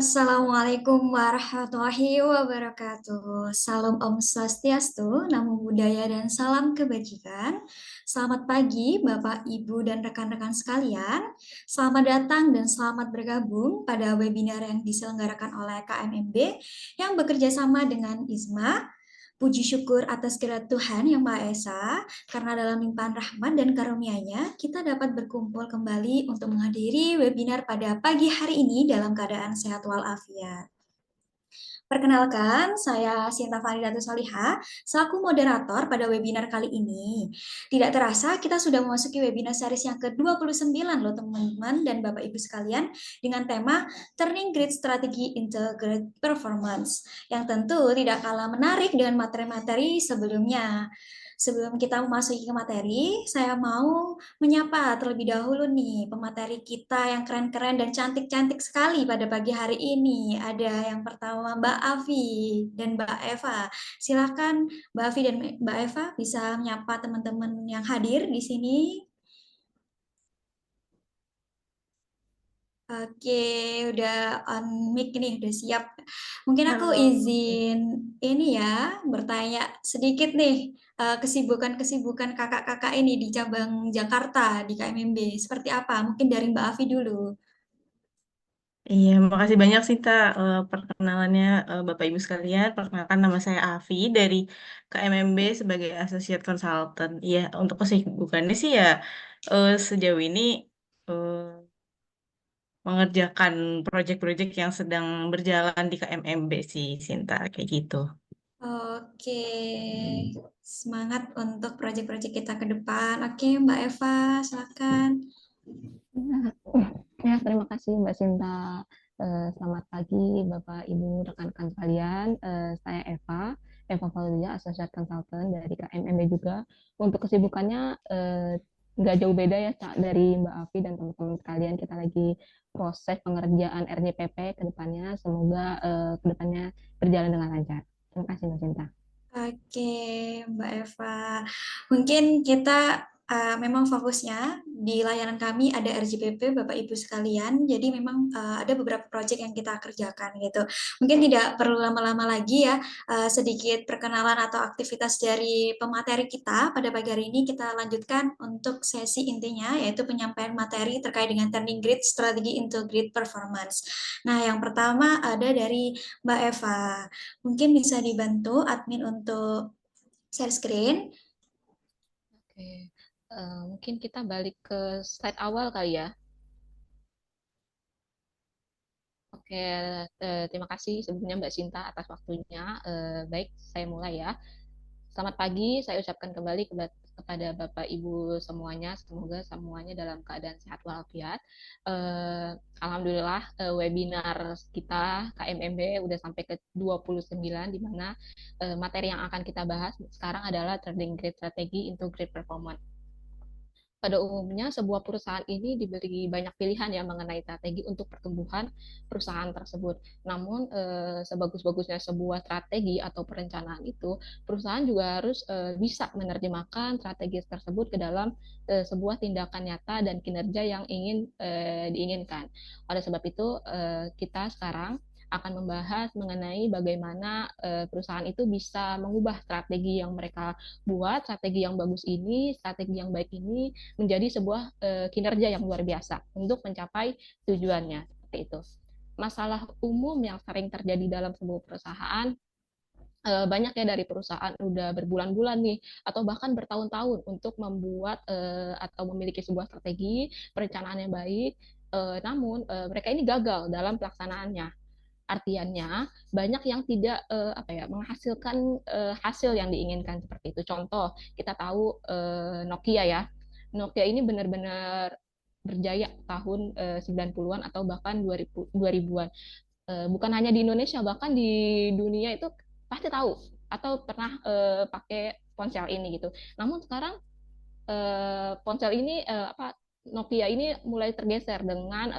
Assalamualaikum warahmatullahi wabarakatuh. Salam Om Swastiastu, Namo Buddhaya dan salam kebajikan. Selamat pagi Bapak, Ibu, dan rekan-rekan sekalian. Selamat datang dan selamat bergabung pada webinar yang diselenggarakan oleh KMMB yang bekerja sama dengan ISMA. Puji syukur atas kehadirat Tuhan Yang Maha Esa, karena dalam limpahan rahmat dan karunia-Nya, kita dapat berkumpul kembali untuk menghadiri webinar pada pagi hari ini dalam keadaan sehat walafiat. Perkenalkan, saya Sinta Faridatus Salihah, selaku moderator pada webinar kali ini. Tidak terasa, kita sudah memasuki webinar series yang ke-29 loh teman-teman dan Bapak Ibu sekalian, dengan tema Turning Grid Strategy into Great Performance, yang tentu tidak kalah menarik dengan materi-materi sebelumnya. Sebelum kita memasuki ke materi, saya mau menyapa terlebih dahulu nih pemateri kita yang keren-keren dan cantik-cantik sekali pada pagi hari ini. Ada yang pertama Mbak Avi dan Mbak Eva. Silakan Mbak Avi dan Mbak Eva bisa menyapa teman-teman yang hadir di sini. Oke, udah on mic nih, udah siap. Mungkin aku Halo. izin ini ya, bertanya sedikit nih, kesibukan-kesibukan kakak-kakak ini di cabang Jakarta, di KMMB. Seperti apa? Mungkin dari Mbak Avi dulu. Iya, makasih banyak sih Tak perkenalannya Bapak Ibu sekalian. Perkenalkan nama saya Avi dari KMMB sebagai Associate Consultant. Iya, untuk kesibukannya sih ya sejauh ini eh, mengerjakan proyek-proyek yang sedang berjalan di KMMB sih, Sinta, kayak gitu. Oke, semangat untuk proyek-proyek kita ke depan. Oke, Mbak Eva, silakan. Ya, terima kasih Mbak Sinta. Selamat pagi Bapak Ibu rekan-rekan sekalian. Saya Eva Fauziah, Associate Consultant dari KMMB juga. Untuk kesibukannya nggak jauh beda ya Cak, dari Mbak Afi dan teman-teman sekalian. Kita lagi proses pengerjaan RJPP ke depannya. Semoga ke depannya berjalan dengan lancar. Terima kasih Mbak Sinta. Oke, Mbak Eva. Mungkin kita memang fokusnya di layanan kami ada RJPP, Bapak Ibu sekalian. Jadi memang ada beberapa proyek yang kita kerjakan gitu. Mungkin tidak perlu lama-lama lagi ya, sedikit perkenalan atau aktivitas dari pemateri kita. Pada pagi hari ini kita lanjutkan untuk sesi intinya, yaitu penyampaian materi terkait dengan turning grid strategi into grid performance. Nah, yang pertama ada dari Mbak Eva. Mungkin bisa dibantu admin untuk share screen. Oke, mungkin kita balik ke slide awal kali ya. Oke, terima kasih sebelumnya Mbak Sinta atas waktunya. Baik, saya mulai ya. Selamat pagi, saya ucapkan kembali kepada Bapak Ibu semuanya. Semoga semuanya dalam keadaan sehat walafiat. Eh, Alhamdulillah webinar kita KMMB udah sampai ke 29, di mana materi yang akan kita bahas sekarang adalah Trading Grade Strategi into Grade Performance. Pada umumnya, sebuah perusahaan ini diberi banyak pilihan ya mengenai strategi untuk pertumbuhan perusahaan tersebut. Namun, sebagus-bagusnya sebuah strategi atau perencanaan itu, perusahaan juga harus bisa menerjemahkan strategi tersebut ke dalam sebuah tindakan nyata dan kinerja yang ingin diinginkan. Oleh sebab itu, kita sekarang akan membahas mengenai bagaimana perusahaan itu bisa mengubah strategi yang mereka buat, strategi yang bagus ini, strategi yang baik ini menjadi sebuah kinerja yang luar biasa untuk mencapai tujuannya. Seperti itu. Masalah umum yang sering terjadi dalam sebuah perusahaan, banyak ya dari perusahaan udah berbulan-bulan nih atau bahkan bertahun-tahun untuk membuat atau memiliki sebuah strategi perencanaan yang baik, namun mereka ini gagal dalam pelaksanaannya. Artiannya banyak yang tidak apa ya menghasilkan hasil yang diinginkan seperti itu. Contoh, kita tahu Nokia ya. Nokia ini benar-benar berjaya tahun 90-an atau bahkan 2000-an. Bukan hanya di Indonesia, bahkan di dunia itu pasti tahu atau pernah pakai ponsel ini gitu. Namun sekarang ponsel ini apa Nokia ini mulai tergeser dengan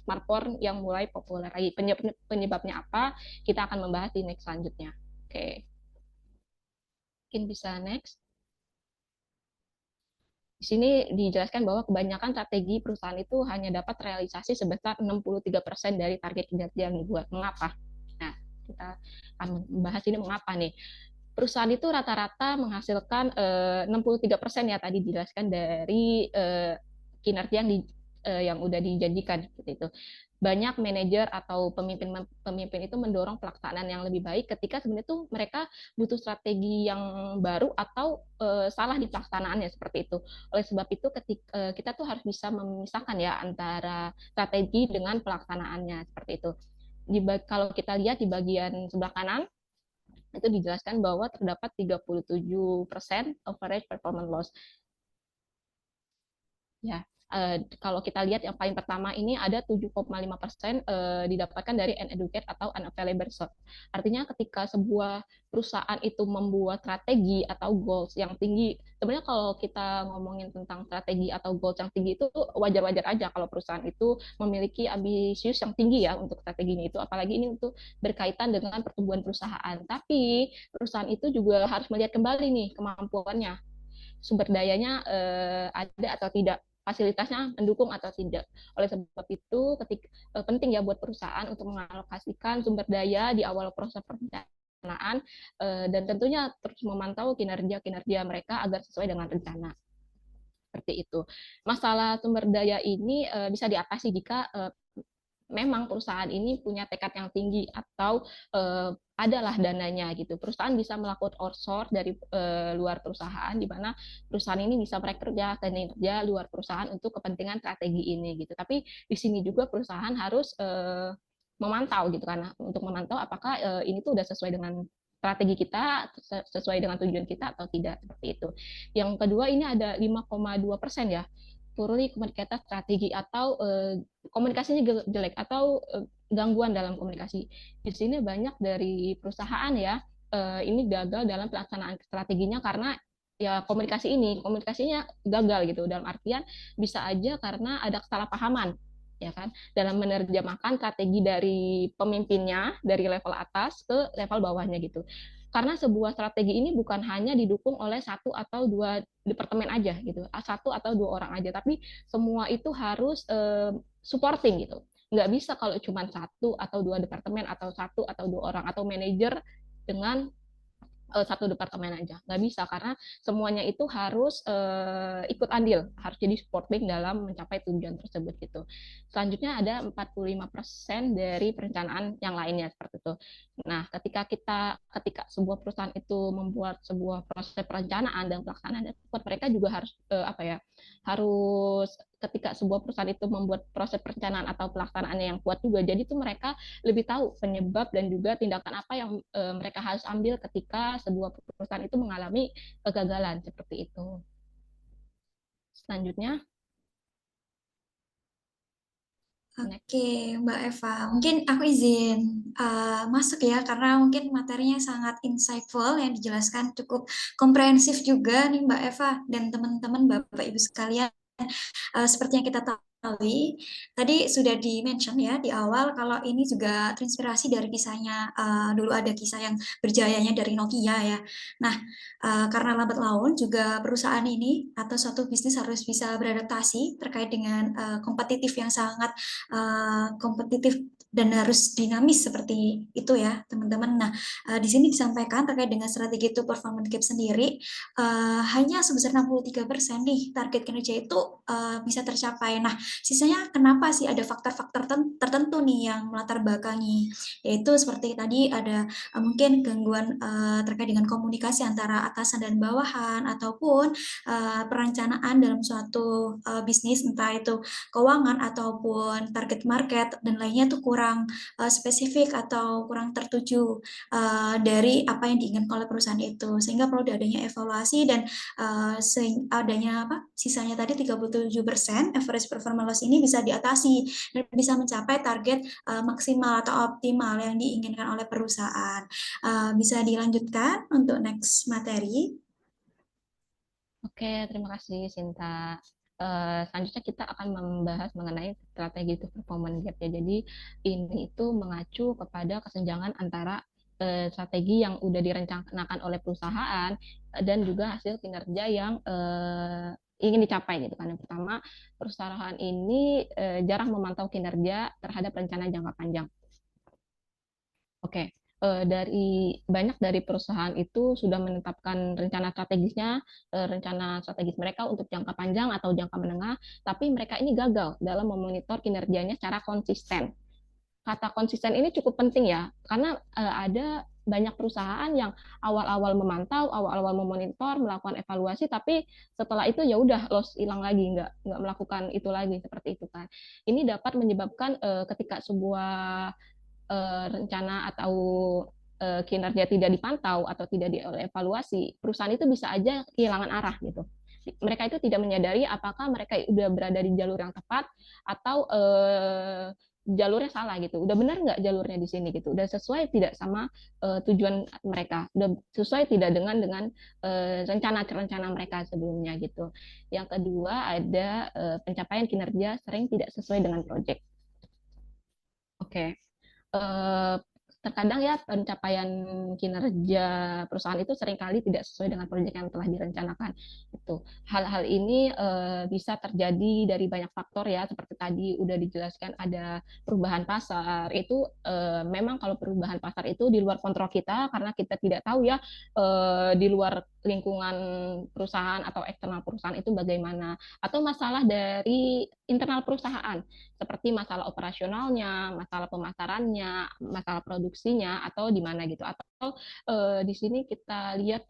smartphone yang mulai populer lagi. Penyebabnya apa? Kita akan membahas di next selanjutnya. Oke, mungkin bisa next. Di sini dijelaskan bahwa kebanyakan strategi perusahaan itu hanya dapat realisasi sebesar 63% dari target kinerja yang dibuat. Mengapa? Nah, kita akan membahas ini mengapa nih. Perusahaan itu rata-rata menghasilkan 63% ya tadi dijelaskan dari kinerja yang udah dijanjikan seperti itu. Banyak manajer atau pemimpin itu mendorong pelaksanaan yang lebih baik ketika sebenarnya tuh mereka butuh strategi yang baru atau salah di pelaksanaannya seperti itu. Oleh sebab itu ketika kita tuh harus bisa memisahkan ya antara strategi dengan pelaksanaannya seperti itu. Kalau kita lihat di bagian sebelah kanan itu dijelaskan bahwa terdapat 37% average performance loss. Ya, kalau kita lihat yang paling pertama ini ada 7,5% didapatkan dari uneducated atau unavailable source. Artinya ketika sebuah perusahaan itu membuat strategi atau goals yang tinggi, sebenarnya kalau kita ngomongin tentang strategi atau goals yang tinggi itu wajar-wajar aja kalau perusahaan itu memiliki ambisius yang tinggi ya untuk strateginya itu, apalagi ini untuk berkaitan dengan pertumbuhan perusahaan. Tapi perusahaan itu juga harus melihat kembali nih kemampuannya, sumber dayanya ada atau tidak, fasilitasnya mendukung atau tidak. Oleh sebab itu penting ya buat perusahaan untuk mengalokasikan sumber daya di awal proses perencanaan dan tentunya terus memantau kinerja mereka agar sesuai dengan rencana. Seperti itu. Masalah sumber daya ini bisa diatasi jika memang perusahaan ini punya tekad yang tinggi atau adalah dananya gitu. Perusahaan bisa melakukan outsource dari luar perusahaan, di mana perusahaan ini bisa merekrut kinerja luar perusahaan untuk kepentingan strategi ini gitu. Tapi di sini juga perusahaan harus memantau gitu, karena untuk memantau apakah ini tuh udah sesuai dengan strategi kita, sesuai dengan tujuan kita atau tidak, seperti itu. Yang kedua ini ada 5,2% ya, purely komunikasi strategi atau komunikasinya jelek atau gangguan dalam komunikasi. Di sini banyak dari perusahaan ya ini gagal dalam pelaksanaan strateginya karena ya komunikasinya gagal gitu, dalam artian bisa aja karena ada kesalahpahaman ya kan dalam menerjemahkan strategi dari pemimpinnya dari level atas ke level bawahnya gitu. Karena sebuah strategi ini bukan hanya didukung oleh satu atau dua departemen aja gitu, satu atau dua orang aja, tapi semua itu harus supporting gitu. Nggak bisa kalau cuma satu atau dua departemen atau satu atau dua orang atau manajer dengan satu departemen aja, nggak bisa, karena semuanya itu harus ikut andil, harus jadi supporting dalam mencapai tujuan tersebut gitu. Selanjutnya ada 45% dari perencanaan yang lainnya seperti itu. Nah, ketika sebuah perusahaan itu membuat sebuah proses perencanaan dan pelaksanaan, mereka juga harus harus ketika sebuah perusahaan itu membuat proses perencanaan atau pelaksanaannya yang kuat juga. Jadi itu mereka lebih tahu penyebab dan juga tindakan apa yang mereka harus ambil ketika sebuah perusahaan itu mengalami kegagalan seperti itu. Selanjutnya, Oke, Mbak Eva, mungkin aku izin masuk ya, karena mungkin materinya sangat insightful, yang dijelaskan cukup komprehensif juga nih Mbak Eva dan teman-teman Bapak Ibu sekalian. Seperti yang kita ketahui, tadi sudah di-mention ya di awal kalau ini juga terinspirasi dari kisahnya, dulu ada kisah yang berjayanya dari Nokia ya. Nah, karena lambat laun juga perusahaan ini atau suatu bisnis harus bisa beradaptasi terkait dengan kompetitif yang sangat kompetitif dan harus dinamis seperti itu ya teman-teman. Nah, di sini disampaikan terkait dengan strategi itu performance gap sendiri hanya sebesar 63% nih target kinerja itu bisa tercapai. Nah, sisanya kenapa sih ada faktor-faktor tertentu nih yang melatar belakangi, yaitu seperti tadi ada mungkin gangguan terkait dengan komunikasi antara atasan dan bawahan, ataupun perencanaan dalam suatu bisnis, entah itu keuangan ataupun target market dan lainnya tuh kurang spesifik atau kurang tertuju dari apa yang diinginkan oleh perusahaan itu, sehingga perlu adanya evaluasi dan adanya sisanya tadi 37% average performance loss ini bisa diatasi dan bisa mencapai target maksimal atau optimal yang diinginkan oleh perusahaan. Bisa dilanjutkan untuk next materi. Oke, terima kasih Sinta. Selanjutnya kita akan membahas mengenai strategi itu performance gap ya. Jadi ini itu mengacu kepada kesenjangan antara strategi yang udah direncanakan oleh perusahaan dan juga hasil kinerja ingin dicapai gitu kan. Yang pertama, perusahaan ini jarang memantau kinerja terhadap rencana jangka panjang. Oke, banyak dari perusahaan itu sudah menetapkan rencana strategisnya, rencana strategis mereka untuk jangka panjang atau jangka menengah, tapi mereka ini gagal dalam memonitor kinerjanya secara konsisten. Kata konsisten ini cukup penting ya, karena ada banyak perusahaan yang awal-awal memantau, awal-awal memonitor, melakukan evaluasi, tapi setelah itu ya udah loss, hilang lagi, nggak melakukan itu lagi seperti itu kan. Ini dapat menyebabkan ketika sebuah rencana atau kinerja tidak dipantau atau tidak dievaluasi, perusahaan itu bisa aja kehilangan arah gitu. Mereka itu tidak menyadari apakah mereka sudah berada di jalur yang tepat atau jalurnya salah gitu. Udah benar nggak jalurnya di sini gitu. Udah sesuai tidak sama tujuan mereka. Udah sesuai tidak dengan rencana-rencana mereka sebelumnya gitu. Yang kedua ada pencapaian kinerja sering tidak sesuai dengan proyek. Oke. Eh, Terkadang ya pencapaian kinerja perusahaan itu seringkali tidak sesuai dengan proyek yang telah direncanakan. Itu hal-hal ini bisa terjadi dari banyak faktor ya, seperti tadi udah dijelaskan ada perubahan pasar. Itu memang kalau perubahan pasar itu di luar kontrol kita karena kita tidak tahu ya di luar lingkungan perusahaan atau eksternal perusahaan itu bagaimana, atau masalah dari internal perusahaan seperti masalah operasionalnya, masalah pemasarannya, masalah produksinya, atau di mana gitu. Atau di sini kita lihat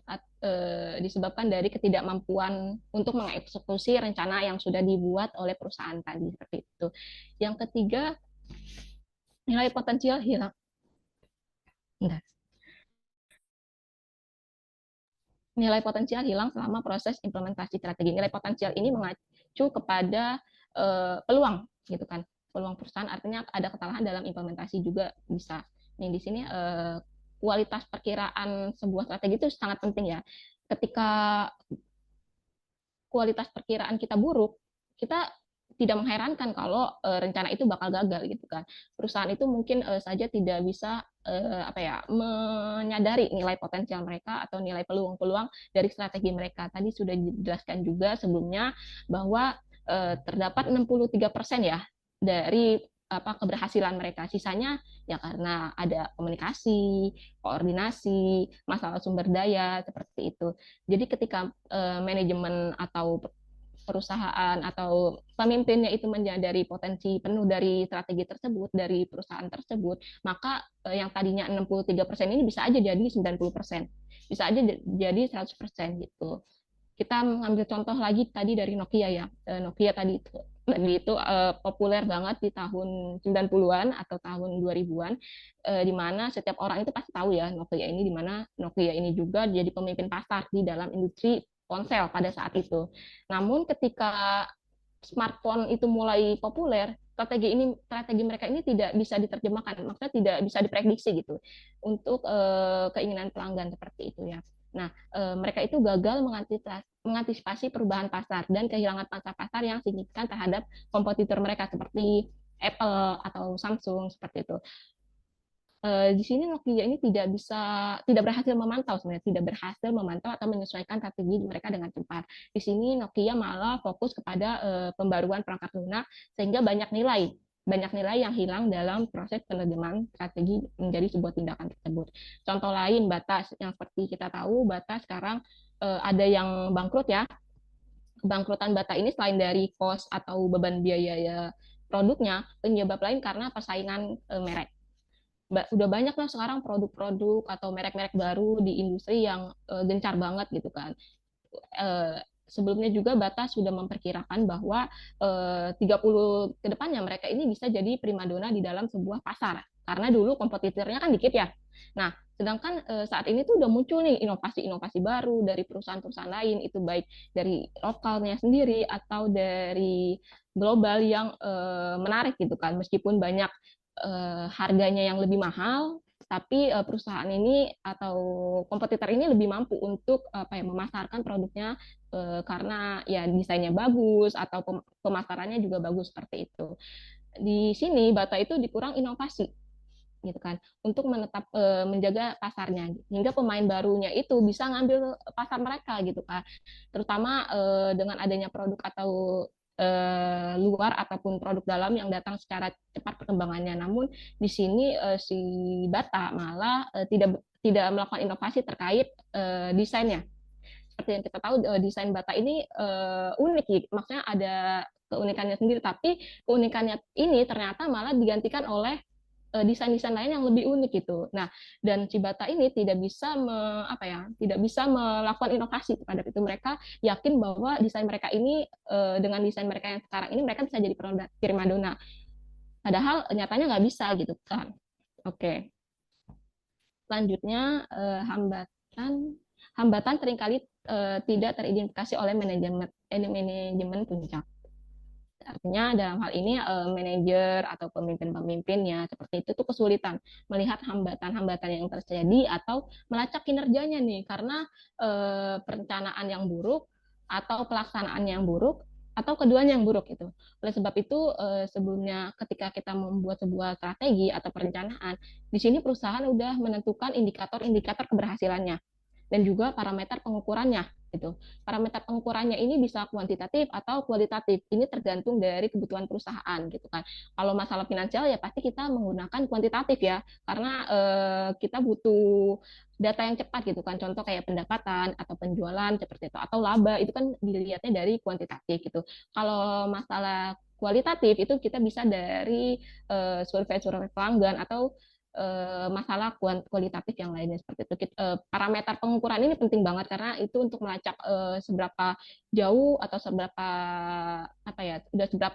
disebabkan dari ketidakmampuan untuk mengeksekusi rencana yang sudah dibuat oleh perusahaan tadi seperti itu. Yang ketiga, nilai potensial hilang. Enggak. Nilai potensial hilang selama proses implementasi strategi. Nilai potensial ini mengacu kepada peluang gitu kan. Peluang perusahaan artinya ada kesalahan dalam implementasi juga bisa. Nih di sini kualitas perkiraan sebuah strategi itu sangat penting ya. Ketika kualitas perkiraan kita buruk, kita tidak mengherankan kalau rencana itu bakal gagal gitu kan. Perusahaan itu mungkin saja tidak bisa menyadari nilai potensial mereka atau nilai peluang-peluang dari strategi mereka. Tadi sudah dijelaskan juga sebelumnya bahwa terdapat 63% ya dari keberhasilan mereka. Sisanya ya karena ada komunikasi, koordinasi, masalah sumber daya seperti itu. Jadi ketika manajemen atau perusahaan atau pemimpinnya itu menyadari potensi penuh dari strategi tersebut, dari perusahaan tersebut, maka yang tadinya 63% ini bisa aja jadi 90%, bisa aja jadi 100% gitu. Kita mengambil contoh lagi tadi dari Nokia ya. Nokia tadi itu populer banget di tahun 90-an atau tahun 2000-an, di mana setiap orang itu pasti tahu ya Nokia ini, di mana Nokia ini juga jadi pemimpin pasar di dalam industri ponsel pada saat itu. Namun ketika smartphone itu mulai populer, strategi mereka ini tidak bisa diterjemahkan, maksudnya tidak bisa diprediksi gitu untuk keinginan pelanggan seperti itu ya. Nah, mereka itu gagal mengantisipasi perubahan pasar dan kehilangan pangsa pasar yang signifikan terhadap kompetitor mereka seperti Apple atau Samsung seperti itu. Di sini Nokia ini tidak berhasil memantau sebenarnya, tidak berhasil memantau atau menyesuaikan strategi mereka dengan cepat. Di sini Nokia malah fokus kepada pembaruan perangkat lunak sehingga banyak nilai yang hilang dalam proses penerjemahan strategi menjadi sebuah tindakan tersebut. Contoh lain Batas, yang seperti kita tahu Batas sekarang ada yang bangkrut ya. Kebangkrutan Bata ini selain dari cost atau beban biaya produknya, penyebab lain karena persaingan merek. Udah banyak lah sekarang produk-produk atau merek-merek baru di industri yang gencar banget gitu kan. Sebelumnya juga Bata sudah memperkirakan bahwa 30 ke depannya mereka ini bisa jadi primadona di dalam sebuah pasar. Karena dulu kompetitornya kan dikit ya. Nah, sedangkan saat ini tuh udah muncul nih inovasi-inovasi baru dari perusahaan-perusahaan lain, itu baik dari lokalnya sendiri atau dari global yang menarik gitu kan. Meskipun banyak harganya yang lebih mahal, tapi perusahaan ini atau kompetitor ini lebih mampu untuk memasarkan produknya karena ya desainnya bagus atau pemasarannya juga bagus seperti itu. Di sini Bata itu dikurang inovasi. gitu kan, untuk menjaga pasarnya hingga pemain barunya itu bisa ngambil pasar mereka gitu kan, terutama dengan adanya produk atau luar ataupun produk dalam yang datang secara cepat perkembangannya. Namun di sini si Bata malah tidak tidak melakukan inovasi terkait desainnya. Seperti yang kita tahu, desain Bata ini unik, maksudnya ada keunikannya sendiri, tapi keunikannya ini ternyata malah digantikan oleh desain-desain lain yang lebih unik gitu. Nah, dan Cibata ini tidak bisa tidak bisa melakukan inovasi terhadap itu. Mereka yakin bahwa desain mereka ini dengan desain mereka yang sekarang ini mereka bisa jadi primadona. Padahal nyatanya nggak bisa gitu kan. Oke. Selanjutnya hambatan hambatan seringkali tidak teridentifikasi oleh manajemen puncak. Artinya dalam hal ini manajer atau pemimpin-pemimpinnya seperti itu tuh kesulitan melihat hambatan-hambatan yang terjadi atau melacak kinerjanya nih, karena perencanaan yang buruk atau pelaksanaan yang buruk atau keduanya yang buruk itu. Oleh sebab itu sebelumnya ketika kita membuat sebuah strategi atau perencanaan, di sini perusahaan udah menentukan indikator-indikator keberhasilannya dan juga parameter pengukurannya gitu. Parameter pengukurannya ini bisa kuantitatif atau kualitatif. Ini tergantung dari kebutuhan perusahaan gitu kan. Kalau masalah finansial ya pasti kita menggunakan kuantitatif ya, karena kita butuh data yang cepat gitu kan. Contoh kayak pendapatan atau penjualan seperti itu atau laba itu kan dilihatnya dari kuantitatif gitu. Kalau masalah kualitatif itu kita bisa dari survei-survei pelanggan atau masalah kualitatif yang lainnya seperti itu. Parameter pengukuran ini penting banget karena itu untuk melacak seberapa jauh atau seberapa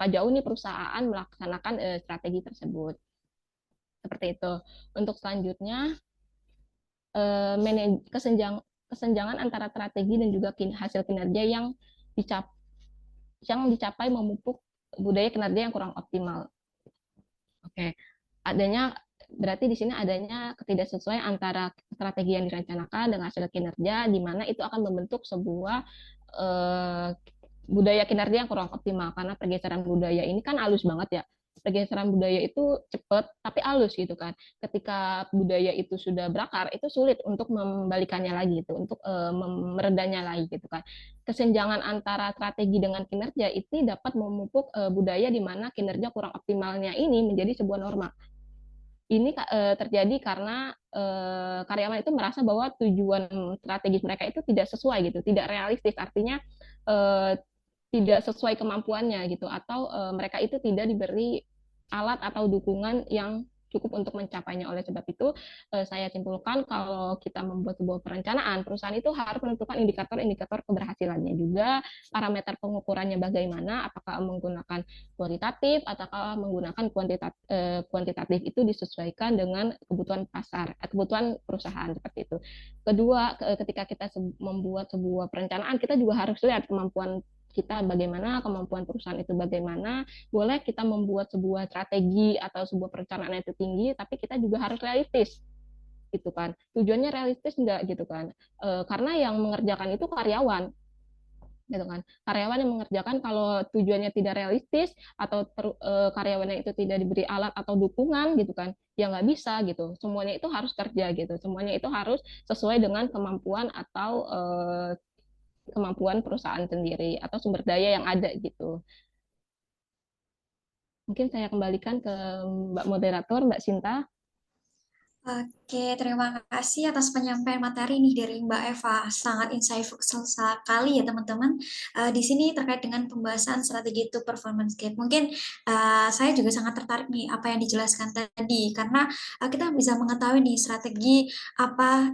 jauh nih perusahaan melaksanakan strategi tersebut. Seperti itu. Untuk selanjutnya kesenjangan antara strategi dan juga hasil kinerja yang dicapai memupuk budaya kinerja yang kurang optimal. Oke, berarti di sini adanya ketidaksesuaian antara strategi yang direncanakan dengan hasil kinerja, di mana itu akan membentuk sebuah budaya kinerja yang kurang optimal, karena pergeseran budaya ini kan halus banget ya. Pergeseran budaya itu cepat tapi halus gitu kan. Ketika budaya itu sudah berakar, itu sulit untuk membalikannya lagi gitu, untuk meredanya lagi gitu kan. Kesenjangan antara strategi dengan kinerja itu dapat memupuk budaya di mana kinerja kurang optimalnya ini menjadi sebuah norma. Ini terjadi karena karyawan itu merasa bahwa tujuan strategis mereka itu tidak sesuai gitu, tidak realistis, artinya tidak sesuai kemampuannya gitu, atau mereka itu tidak diberi alat atau dukungan yang cukup untuk mencapainya. Oleh sebab itu saya simpulkan kalau kita membuat sebuah perencanaan, perusahaan itu harus menentukan indikator-indikator keberhasilannya, juga parameter pengukurannya bagaimana, apakah menggunakan kualitatif ataukah menggunakan kuantitatif, itu disesuaikan dengan kebutuhan pasar, kebutuhan perusahaan seperti itu. Kedua, ketika kita membuat sebuah perencanaan, kita juga harus lihat kemampuan kita bagaimana, kemampuan perusahaan itu bagaimana. Boleh kita membuat sebuah strategi atau sebuah perencanaan itu tinggi, tapi kita juga harus realistis gitu kan. Tujuannya realistis enggak gitu kan. Karena yang mengerjakan itu karyawan gitu kan. Karyawan yang mengerjakan, kalau tujuannya tidak realistis atau karyawannya itu tidak diberi alat atau dukungan gitu kan, ya nggak bisa gitu. Semuanya itu harus kerja gitu. Semuanya itu harus sesuai dengan kemampuan atau kemampuan perusahaan sendiri atau sumber daya yang ada gitu. Mungkin saya kembalikan ke Mbak Moderator, Mbak Sinta. Oke, terima kasih atas penyampaian materi nih dari Mbak Eva. Sangat insightful sekali ya teman-teman. Di sini terkait dengan pembahasan strategi to performance gap. Mungkin saya juga sangat tertarik nih apa yang dijelaskan tadi, karena kita bisa mengetahui nih strategi apa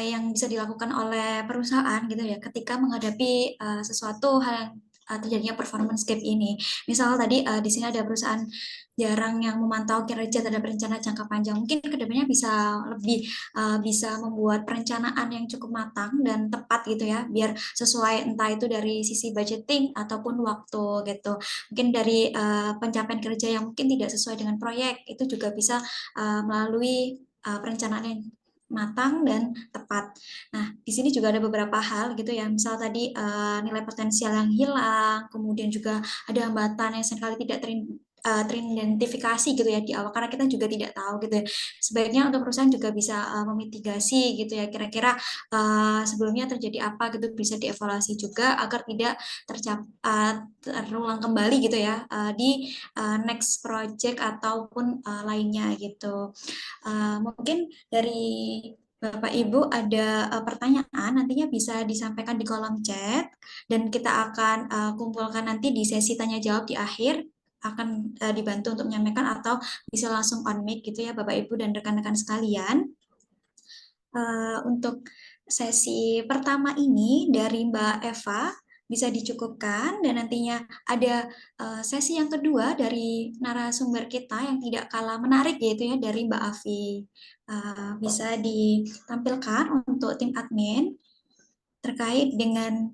yang bisa dilakukan oleh perusahaan gitu ya ketika menghadapi sesuatu hal yang terjadinya performance gap ini. Misal tadi di sini ada perusahaan jarang yang memantau kinerja terhadap rencana jangka panjang. Mungkin kedepannya bisa lebih bisa membuat perencanaan yang cukup matang dan tepat gitu ya, biar sesuai entah itu dari sisi budgeting ataupun waktu gitu. Mungkin dari pencapaian kerja yang mungkin tidak sesuai dengan proyek itu juga bisa melalui perencanaan yang matang dan tepat. Nah, di sini juga ada beberapa hal gitu ya, misal tadi nilai potensial yang hilang, kemudian juga ada hambatan yang seringkali tidak teridentifikasi gitu ya di awal, karena kita juga tidak tahu gitu ya. Sebaiknya untuk perusahaan juga bisa memitigasi gitu ya, kira-kira sebelumnya terjadi apa gitu, bisa dievaluasi juga agar tidak terulang kembali gitu ya di next project ataupun lainnya gitu. Mungkin dari Bapak Ibu ada pertanyaan, nantinya bisa disampaikan di kolom chat dan kita akan kumpulkan nanti di sesi tanya jawab di akhir, akan dibantu untuk menyampaikan atau bisa langsung on mic gitu ya Bapak Ibu dan rekan-rekan sekalian. Untuk sesi pertama ini dari Mbak Eva bisa dicukupkan, dan nantinya ada sesi yang kedua dari narasumber kita yang tidak kalah menarik yaitu ya dari Mbak Afi. Bisa ditampilkan untuk tim admin terkait dengan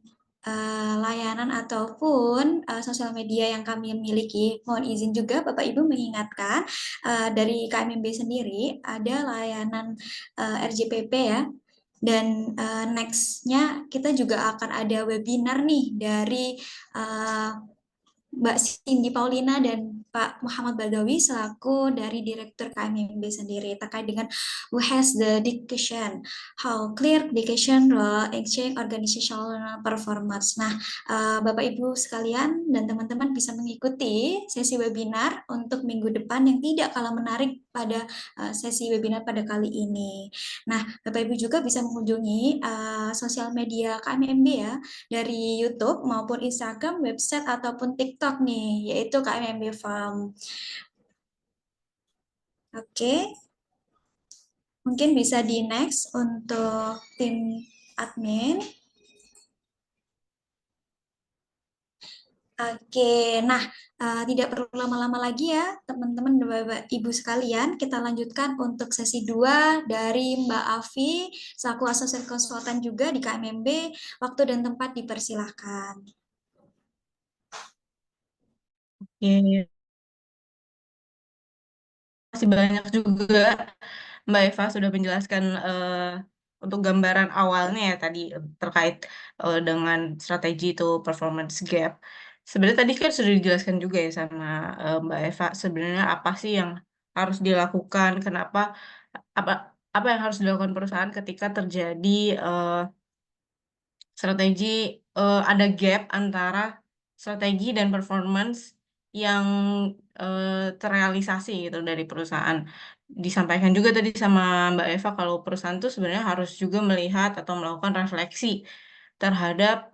layanan ataupun sosial media yang kami miliki. Mohon izin juga Bapak Ibu mengingatkan dari KMMB sendiri ada layanan RJPP ya. Dan next-nya kita juga akan ada webinar nih dari Mbak Cindy Paulina dan Pak Muhammad Badawi selaku dari Direktur KMMB sendiri terkait dengan who has the dictation, how clear dictation role exchange organizational performance. Nah, Bapak Ibu sekalian dan teman-teman bisa mengikuti sesi webinar untuk minggu depan yang tidak kalah menarik pada sesi webinar pada kali ini. Nah, Bapak Ibu juga bisa mengunjungi sosial media KMMB ya, dari YouTube maupun Instagram, website ataupun TikTok nih, yaitu KMMB Farm. Oke, mungkin bisa di next untuk tim admin. Oke, nah tidak perlu lama-lama lagi ya teman-teman Bapak Ibu sekalian, kita lanjutkan untuk sesi 2 dari Mbak Afi selaku asosiat konsultan juga di KMMB. Waktu dan tempat dipersilahkan. Oke, masih banyak juga Mbak Eva sudah menjelaskan untuk gambaran awalnya ya tadi terkait dengan strategi itu performance gap. Sebenarnya tadi kan sudah dijelaskan juga ya sama Mbak Eva sebenarnya apa sih yang harus dilakukan, kenapa apa apa yang harus dilakukan perusahaan ketika terjadi strategi ada gap antara strategi dan performance yang terrealisasi gitu dari perusahaan. Disampaikan juga tadi sama Mbak Eva kalau perusahaan itu sebenarnya harus juga melihat atau melakukan refleksi terhadap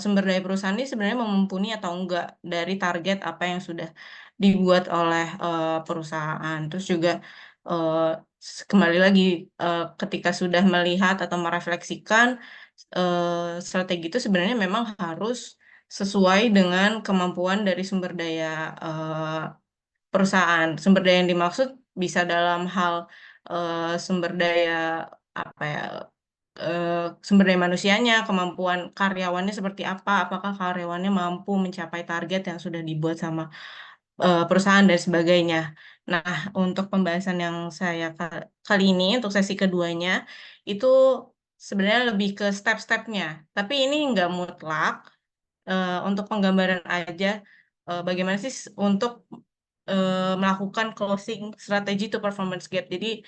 sumber daya perusahaan ini sebenarnya mumpuni atau enggak dari target apa yang sudah dibuat oleh perusahaan. Terus juga eh, kembali lagi ketika sudah melihat atau merefleksikan strategi itu sebenarnya memang harus sesuai dengan kemampuan dari sumber daya perusahaan. Sumber daya yang dimaksud bisa dalam hal sumber daya apa ya, sumber daya manusianya, kemampuan karyawannya seperti apa, apakah karyawannya mampu mencapai target yang sudah dibuat sama perusahaan dan sebagainya. Nah, untuk pembahasan yang saya kali ini untuk sesi keduanya itu sebenarnya lebih ke step-stepnya. Tapi ini nggak mutlak untuk penggambaran aja bagaimana sih untuk melakukan closing strategi to performance gap. Jadi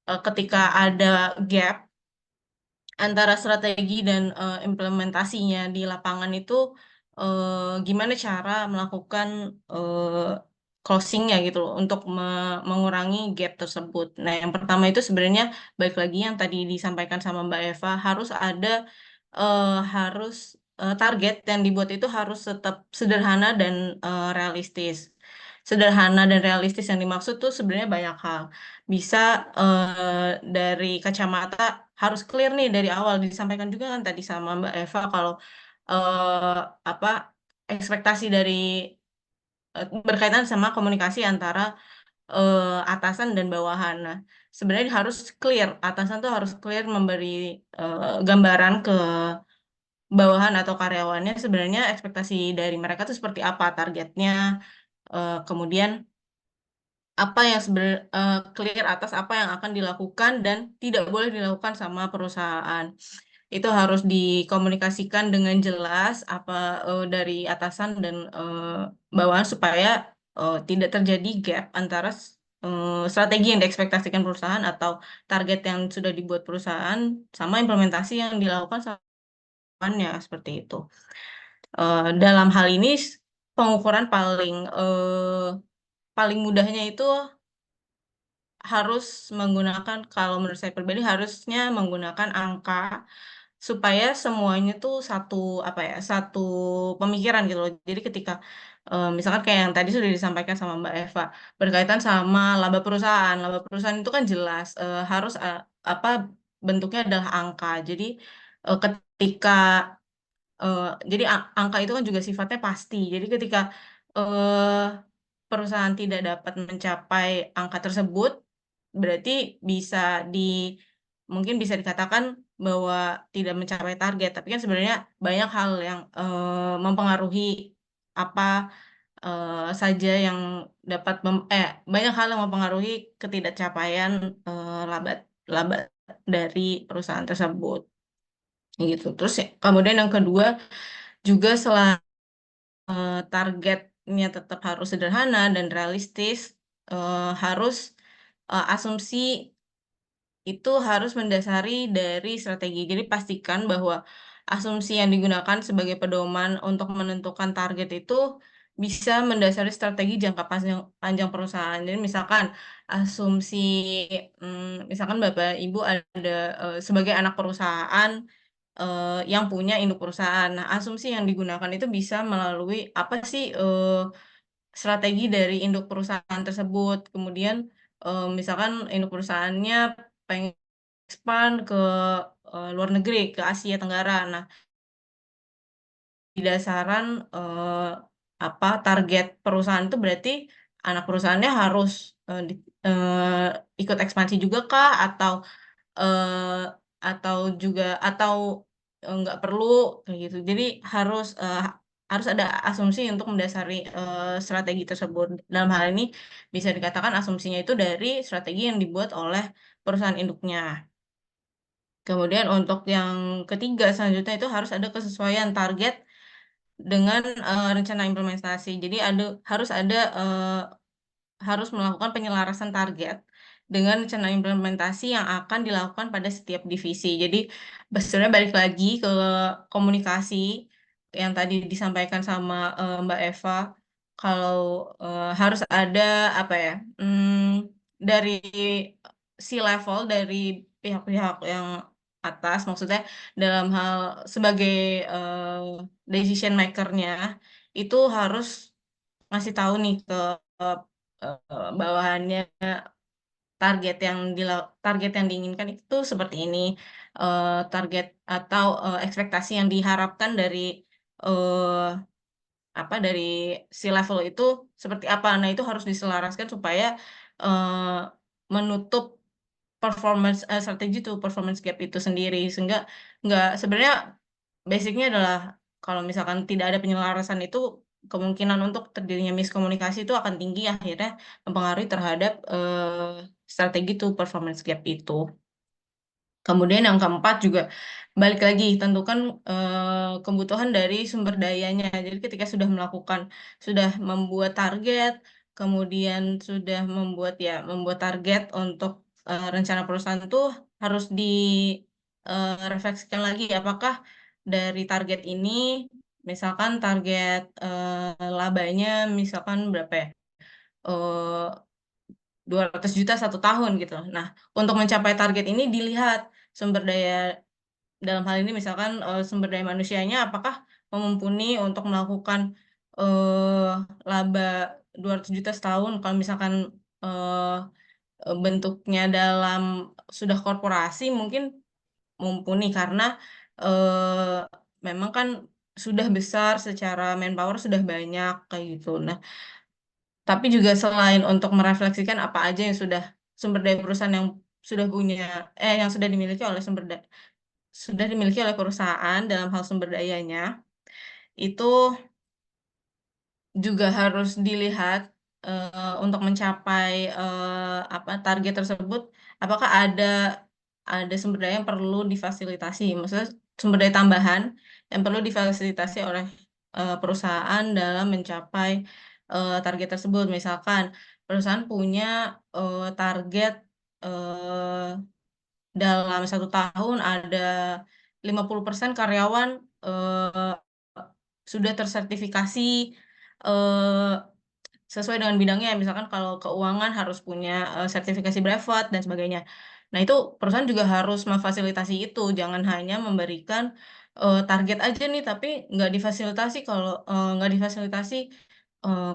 ketika ada gap antara strategi dan implementasinya di lapangan itu gimana cara melakukan closingnya gitu loh untuk mengurangi gap tersebut. Nah, yang pertama itu sebenarnya baik lagi yang tadi disampaikan sama Mbak Eva harus target yang dibuat itu harus tetap sederhana dan realistis. Sederhana dan realistis yang dimaksud tuh sebenarnya banyak hal. Bisa dari kacamata harus clear nih dari awal disampaikan juga kan tadi sama Mbak Eva kalau apa ekspektasi dari berkaitan sama komunikasi antara atasan dan bawahan. Nah, sebenarnya harus clear. Atasan tuh harus clear memberi gambaran ke bawahan atau karyawannya sebenarnya ekspektasi dari mereka tuh seperti apa targetnya. Kemudian apa yang clear atas apa yang akan dilakukan dan tidak boleh dilakukan sama perusahaan. Itu harus dikomunikasikan dengan jelas apa dari atasan dan bawahan supaya tidak terjadi gap antara strategi yang diekspektasikan perusahaan atau target yang sudah dibuat perusahaan sama implementasi yang dilakukan sama seperti itu. Dalam hal ini pengukuran paling mudahnya itu harus menggunakan, kalau menurut saya pribadi harusnya menggunakan angka supaya semuanya tuh satu pemikiran gitu loh. Jadi ketika misalkan kayak yang tadi sudah disampaikan sama Mbak Eva berkaitan sama laba perusahaan itu kan jelas harus apa bentuknya adalah angka. Jadi ketika jadi angka itu kan juga sifatnya pasti. Jadi ketika eh, perusahaan tidak dapat mencapai angka tersebut, berarti bisa di mungkin bisa dikatakan bahwa tidak mencapai target. Tapi kan sebenarnya banyak hal yang mempengaruhi apa saja yang banyak hal yang mempengaruhi ketidakcapaian laba laba dari perusahaan tersebut gitu. Terus ya, kemudian yang kedua juga selain targetnya tetap harus sederhana dan realistis, harus asumsi itu harus mendasari dari strategi. Jadi pastikan bahwa asumsi yang digunakan sebagai pedoman untuk menentukan target itu bisa mendasari strategi jangka panjang perusahaan. Jadi misalkan asumsi, misalkan Bapak Ibu ada sebagai anak perusahaan yang punya induk perusahaan. Nah, asumsi yang digunakan itu bisa melalui apa sih strategi dari induk perusahaan tersebut. Kemudian misalkan induk perusahaannya pengen expand ke luar negeri, ke Asia Tenggara. Nah, di dasaran target perusahaan itu berarti anak perusahaannya harus ikut ekspansi juga kah eh, atau nggak perlu kayak gitu. Jadi harus ada asumsi untuk mendasari strategi tersebut. Dalam hal ini bisa dikatakan asumsinya itu dari strategi yang dibuat oleh perusahaan induknya. Kemudian untuk yang ketiga selanjutnya itu harus ada kesesuaian target dengan rencana implementasi. Jadi harus melakukan penyelarasan target dengan rencana implementasi yang akan dilakukan pada setiap divisi. Jadi sebenarnya balik lagi ke komunikasi yang tadi disampaikan sama Mbak Eva, kalau harus ada apa ya, dari level dari pihak-pihak yang atas, maksudnya dalam hal sebagai decision maker-nya itu harus ngasih tahu nih ke bawahannya target yang diinginkan itu seperti ini. Target atau ekspektasi yang diharapkan dari eh, dari si level itu seperti apa. Nah, itu harus diselaraskan supaya eh, menutup strategi tuh performance gap itu sendiri, sehingga nggak sebenarnya basicnya adalah kalau misalkan tidak ada penyelarasan itu kemungkinan untuk terjadinya miskomunikasi itu akan tinggi, akhirnya mempengaruhi terhadap strategi tuh performance gap itu. Kemudian yang keempat juga balik lagi tentukan kebutuhan dari sumber dayanya. Jadi ketika sudah membuat target, kemudian sudah membuat target untuk rencana perusahaan itu harus direfleksikan lagi apakah dari target ini, misalkan target labanya misalkan berapa ya? Eh, 200 juta 1 tahun gitu. Nah, untuk mencapai target ini dilihat sumber daya dalam hal ini misalkan sumber daya manusianya apakah mumpuni untuk melakukan eh, laba 200 juta setahun. Kalau misalkan eh, bentuknya sudah korporasi mungkin mumpuni karena eh, memang kan sudah besar secara manpower sudah banyak kayak gitu. Nah, tapi juga selain untuk merefleksikan apa aja yang sumber daya perusahaan yang sudah punya yang sudah dimiliki oleh perusahaan dalam hal sumber dayanya, itu juga harus dilihat untuk mencapai target tersebut, apakah ada sumber daya yang perlu difasilitasi, maksudnya sumber daya tambahan yang perlu difasilitasi oleh perusahaan dalam mencapai target tersebut. Misalkan perusahaan punya target dalam 1 tahun ada 50% karyawan eh, sudah tersertifikasi eh, sesuai dengan bidangnya. Misalkan kalau keuangan harus punya sertifikasi brevet dan sebagainya. Nah, itu perusahaan juga harus memfasilitasi itu. Jangan hanya memberikan target aja nih, tapi nggak difasilitasi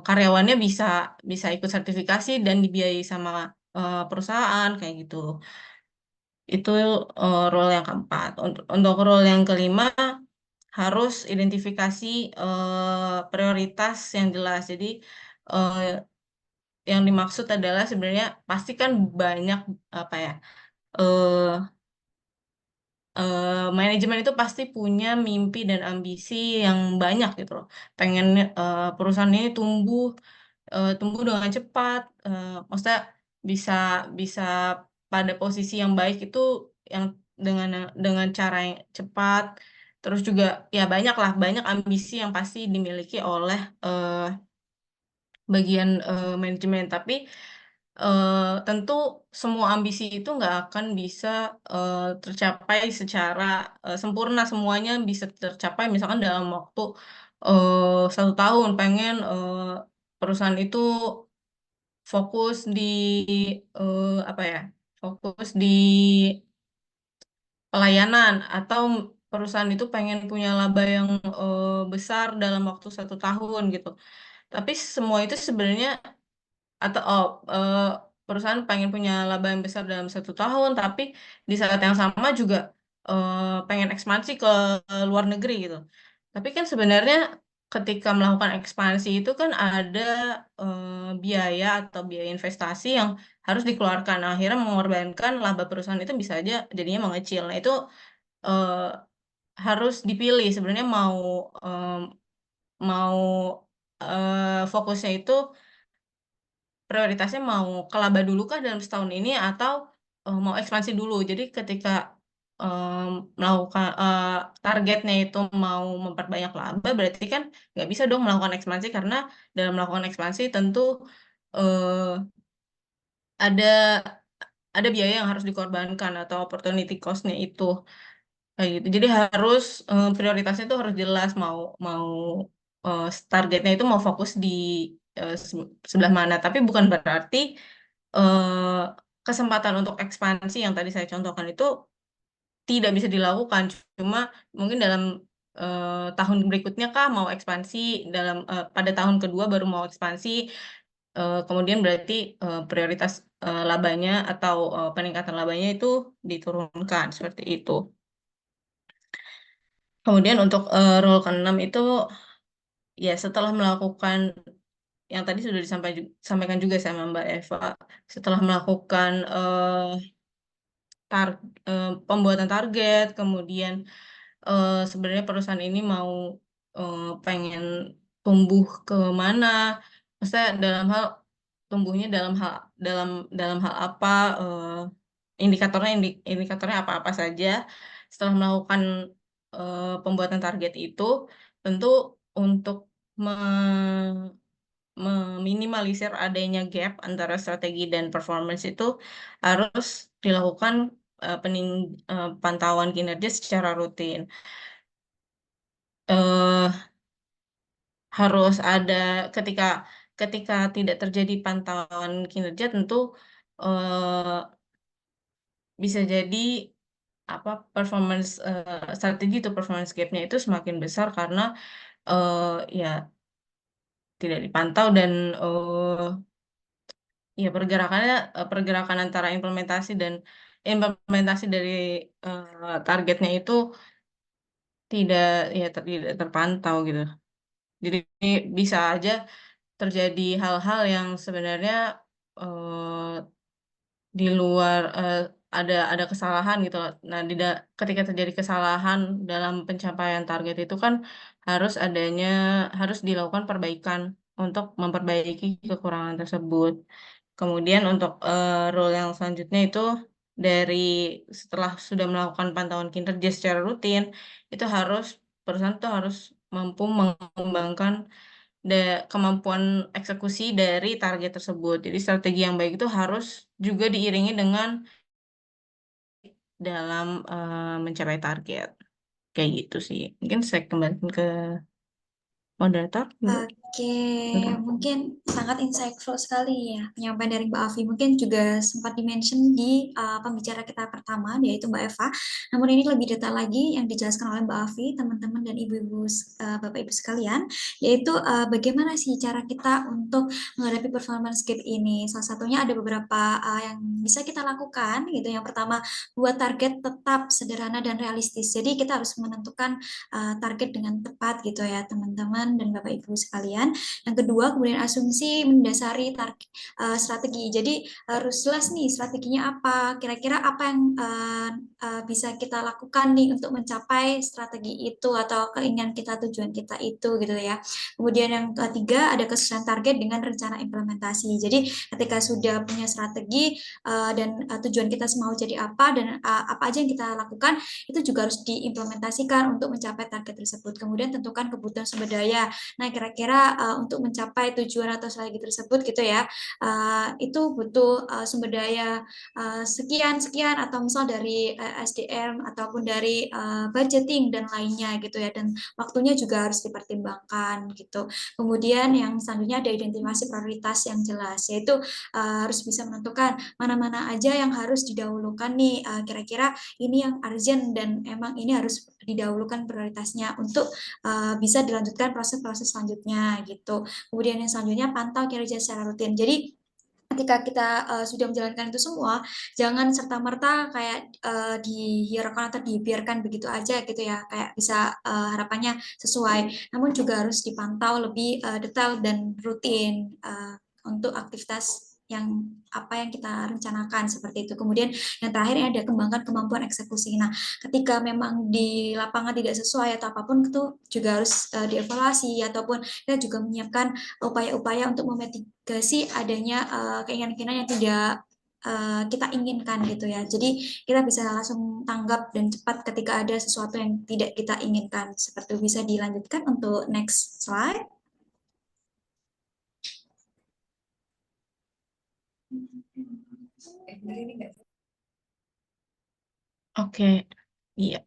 karyawannya bisa bisa ikut sertifikasi dan dibiayai sama perusahaan kayak gitu. Itu role yang keempat. Untuk role yang kelima harus identifikasi prioritas yang jelas. Jadi eh, yang dimaksud adalah sebenarnya pasti kan banyak apa ya eh manajemen itu pasti punya mimpi dan ambisi yang banyak gitu loh. Pengen perusahaan ini tumbuh dengan cepat. Maksudnya bisa bisa pada posisi yang baik itu yang dengan dengan cara yang cepat. Terus juga ya banyak ambisi yang pasti dimiliki oleh bagian manajemen. Tapi tentu semua ambisi itu nggak akan bisa tercapai secara sempurna. Semuanya bisa tercapai misalkan dalam waktu 1 tahun. Pengen perusahaan itu fokus di apa ya? Fokus di pelayanan atau perusahaan itu pengen punya laba yang besar dalam waktu 1 tahun gitu. Tapi semua itu sebenarnya atau perusahaan pengen punya laba yang besar dalam 1 tahun, tapi di saat yang sama juga pengen ekspansi ke luar negeri gitu. Tapi kan sebenarnya ketika melakukan ekspansi itu kan ada biaya atau biaya investasi yang harus dikeluarkan. Nah, akhirnya mengorbankan laba perusahaan itu bisa aja jadinya mengecil. Nah, itu eh, harus dipilih sebenarnya mau fokusnya itu prioritasnya mau ke laba dulu kah dalam setahun ini atau mau ekspansi dulu. Jadi ketika melakukan targetnya itu mau memperbanyak laba, berarti kan nggak bisa dong melakukan ekspansi karena dalam melakukan ekspansi tentu eh, ada ada biaya yang harus dikorbankan atau opportunity cost-nya itu kayak gitu. Jadi harus prioritasnya itu harus jelas mau mau targetnya itu mau fokus di sebelah mana. Tapi bukan berarti eh, kesempatan untuk ekspansi yang tadi saya contohkan itu tidak bisa dilakukan. Cuma mungkin dalam tahun berikutnya kah mau ekspansi pada tahun kedua baru mau ekspansi. Kemudian berarti prioritas labanya atau peningkatan labanya itu diturunkan seperti itu. Kemudian untuk role keenam itu ya setelah melakukan yang tadi sudah disampaikan juga sama Mbak Eva, setelah melakukan pembuatan target, kemudian sebenarnya perusahaan ini mau pengen tumbuh ke mana, maksudnya tumbuhnya dalam hal apa, indikatornya apa-apa saja. Setelah melakukan pembuatan target itu, tentu untuk meminimalisir adanya gap antara strategi dan performance itu harus dilakukan pantauan kinerja secara rutin. eh Harus ada ketika ketika tidak terjadi pantauan kinerja tentu eh bisa jadi apa strategi atau performance gapnya itu semakin besar karena eh ya tidak dipantau dan ya pergerakan antara implementasi dari targetnya itu tidak terpantau gitu. Jadi bisa aja terjadi hal-hal yang sebenarnya eh, di luar ada kesalahan gitu loh. Nah, ketika terjadi kesalahan dalam pencapaian target itu kan harus dilakukan perbaikan untuk memperbaiki kekurangan tersebut. Kemudian untuk role yang selanjutnya itu dari setelah sudah melakukan pantauan kinerja secara rutin, itu perusahaan itu harus mampu mengembangkan kemampuan eksekusi dari target tersebut. Jadi strategi yang baik itu harus juga diiringi dengan dalam mencapai target. Kayak gitu sih. Mungkin saya kembalikan ke moderator. Oke, mungkin sangat insightful sekali ya penyampaian dari Mbak Afi. Mungkin juga sempat dimention di pembicara kita pertama, yaitu Mbak Eva. Namun ini lebih detail lagi yang dijelaskan oleh Mbak Afi, teman-teman dan ibu-ibu, bapak-ibu sekalian, yaitu bagaimana sih cara kita untuk menghadapi performance gap ini. Salah satunya ada beberapa yang bisa kita lakukan, gitu. Yang pertama, buat target tetap sederhana dan realistis. Jadi kita harus menentukan target dengan tepat gitu ya teman-teman dan Bapak Ibu sekalian. Yang kedua, kemudian asumsi mendasari strategi. Jadi harus jelas nih strateginya apa, kira-kira apa yang bisa kita lakukan nih untuk mencapai strategi itu atau keinginan kita, tujuan kita itu gitu ya. Kemudian yang ketiga, ada kesesuaian target dengan rencana implementasi. Jadi ketika sudah punya strategi dan tujuan kita mau jadi apa dan apa aja yang kita lakukan, itu juga harus diimplementasikan untuk mencapai target tersebut. Kemudian tentukan kebutuhan sumber daya. Nah, kira-kira untuk mencapai tujuan atau strategi tersebut gitu ya, itu butuh sumber daya sekian atau misal dari SDM ataupun dari budgeting dan lainnya gitu ya, dan waktunya juga harus dipertimbangkan gitu. Kemudian yang selanjutnya ada identifikasi prioritas yang jelas, yaitu harus bisa menentukan mana-mana aja yang harus didahulukan nih, kira-kira ini yang urgent dan emang ini harus didahulukan prioritasnya untuk bisa dilanjutkan proses-proses selanjutnya gitu. Kemudian yang selanjutnya pantau kinerja secara rutin. Jadi ketika kita sudah menjalankan itu semua, jangan serta-merta kayak dihiraukan atau dibiarkan begitu aja gitu ya, kayak bisa harapannya sesuai. Namun juga harus dipantau lebih detail dan rutin untuk aktivitas yang apa yang kita rencanakan seperti itu. Kemudian yang terakhir ada kembangkan kemampuan eksekusi. Nah, ketika memang di lapangan tidak sesuai atau apapun itu juga harus dievaluasi ataupun kita juga menyiapkan upaya-upaya untuk memitigasi adanya keinginan-keinginan yang tidak kita inginkan gitu ya. Jadi kita bisa langsung tanggap dan cepat ketika ada sesuatu yang tidak kita inginkan. Seperti bisa dilanjutkan untuk next slide. Oke, iya.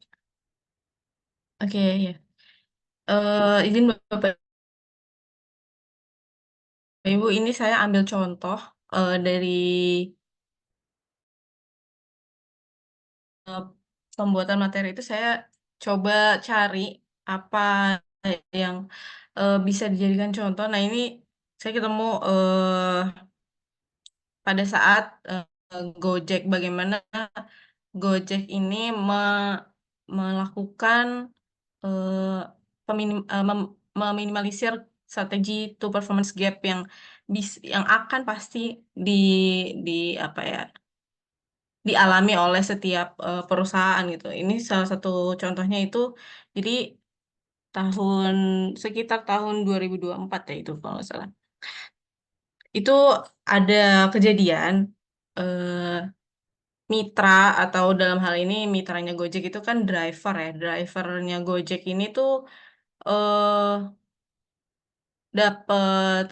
Oke, ya. Izin Bapak Ibu, ini saya ambil contoh dari pembuatan materi itu saya coba cari apa yang bisa dijadikan contoh. Nah, ini saya ketemu pada saat Gojek, bagaimana Gojek ini melakukan meminimalisir strategi to performance gap yang akan pasti di di apa ya dialami oleh setiap perusahaan gitu. Ini salah satu contohnya itu, jadi sekitar tahun 2024 ya itu kalau nggak salah. Itu ada kejadian eh, mitra atau dalam hal ini mitranya Gojek itu kan driver ya. Drivernya Gojek ini tuh eh dapat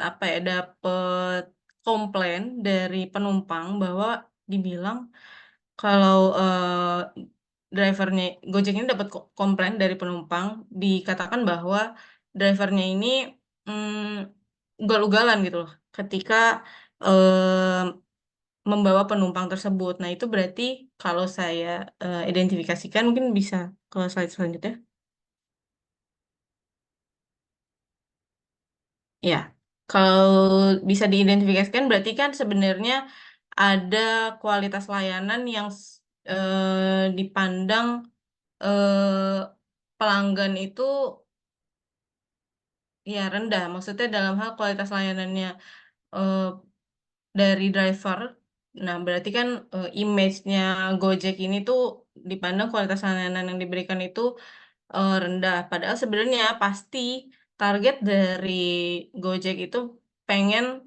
komplain dari penumpang bahwa dibilang kalau drivernya Gojek ini dapat komplain dari penumpang, dikatakan bahwa drivernya ini ugal-ugalan gitu loh ketika eh, membawa penumpang tersebut. Nah, itu berarti kalau saya identifikasikan, mungkin bisa ke slide selanjutnya. Ya, kalau bisa diidentifikasikan berarti kan sebenarnya ada kualitas layanan yang dipandang eh, pelanggan itu ya rendah. Maksudnya dalam hal kualitas layanannya eh, dari driver. Nah, berarti kan image-nya Gojek ini tuh dipandang kualitas layanan yang diberikan itu rendah. Padahal sebenarnya pasti target dari Gojek itu pengen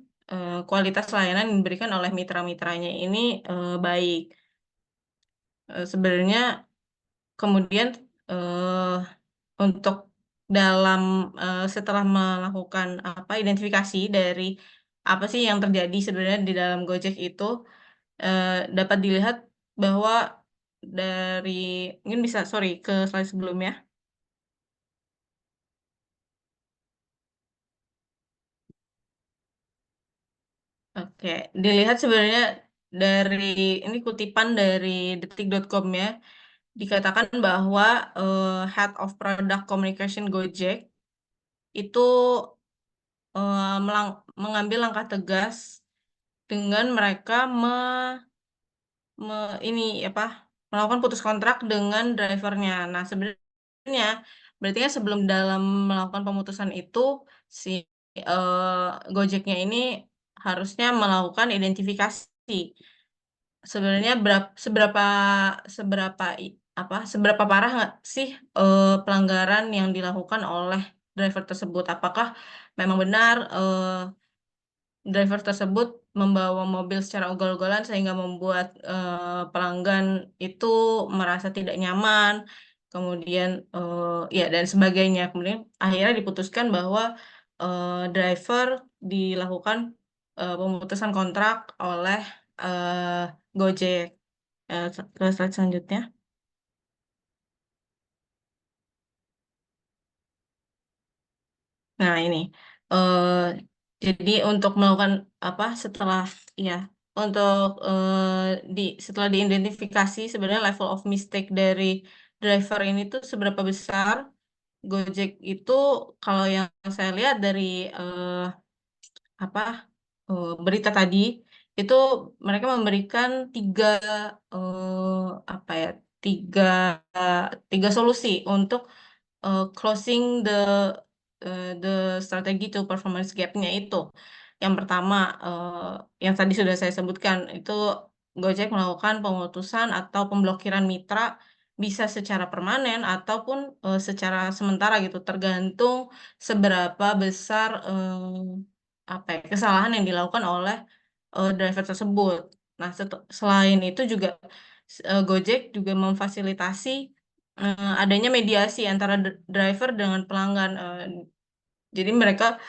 kualitas layanan yang diberikan oleh mitra-mitranya ini baik. Sebenarnya kemudian untuk dalam setelah melakukan identifikasi dari apa sih yang terjadi sebenarnya di dalam Gojek itu, eh, dapat dilihat bahwa dari mungkin bisa sorry ke slide sebelumnya. Oke, dilihat sebenarnya dari ini kutipan dari detik.com ya, dikatakan bahwa Head of Product Communication Gojek itu mengambil langkah tegas dengan mereka ini apa melakukan putus kontrak dengan drivernya. Nah, sebenarnya berarti kan sebelum dalam melakukan pemutusan itu si Gojeknya ini harusnya melakukan identifikasi sebenarnya seberapa seberapa seberapa parah nggak sih pelanggaran yang dilakukan oleh driver tersebut? Apakah memang benar driver tersebut membawa mobil secara ugal-ugalan sehingga membuat pelanggan itu merasa tidak nyaman, kemudian ya dan sebagainya. Kemudian akhirnya diputuskan bahwa driver dilakukan pemutusan kontrak oleh Gojek. Ke slide selanjutnya. Nah, ini. eh jadi untuk melakukan setelah ya untuk setelah diidentifikasi sebenarnya level of mistake dari driver ini tuh seberapa besar. Gojek itu kalau yang saya lihat dari eh, apa berita tadi itu mereka memberikan apa ya tiga tiga solusi untuk closing the strategi to performance gap-nya itu. Yang pertama, yang tadi sudah saya sebutkan, itu Gojek melakukan pemutusan atau pemblokiran mitra bisa secara permanen ataupun secara sementara gitu, tergantung seberapa besar kesalahan yang dilakukan oleh driver tersebut. Nah, selain itu juga Gojek juga memfasilitasi adanya mediasi antara driver dengan pelanggan. Jadi mereka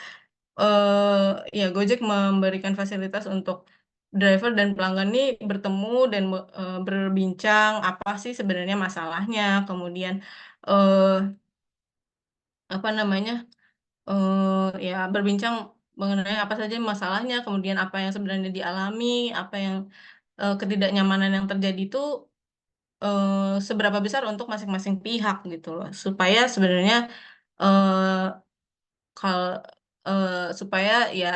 ya Gojek memberikan fasilitas untuk driver dan pelanggan ini bertemu dan berbincang apa sih sebenarnya masalahnya. Kemudian eh apa namanya? Ya berbincang mengenai apa saja masalahnya, kemudian apa yang sebenarnya dialami, apa yang ketidaknyamanan yang terjadi itu seberapa besar untuk masing-masing pihak gitu loh, supaya sebenarnya eh kal supaya ya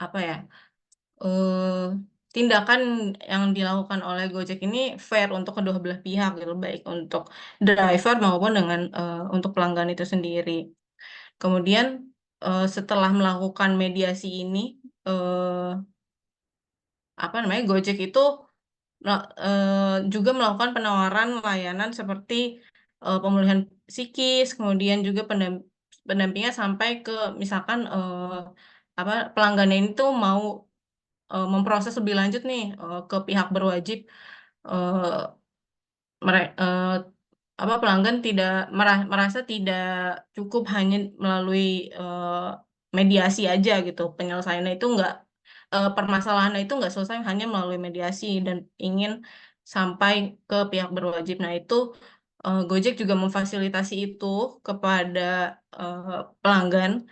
apa ya eh tindakan yang dilakukan oleh Gojek ini fair untuk kedua belah pihak gitu, baik untuk driver maupun dengan untuk pelanggan itu sendiri. Kemudian setelah melakukan mediasi ini eh Gojek itu juga melakukan penawaran layanan seperti pemulihan psikis, kemudian juga pendampingan sampai ke misalkan pelanggannya ini tuh mau memproses lebih lanjut nih ke pihak berwajib mereka pelanggan tidak merasa tidak cukup hanya melalui mediasi aja gitu, penyelesaiannya itu enggak permasalahannya itu enggak selesai hanya melalui mediasi dan ingin sampai ke pihak berwajib. Nah itu Gojek juga memfasilitasi itu kepada pelanggan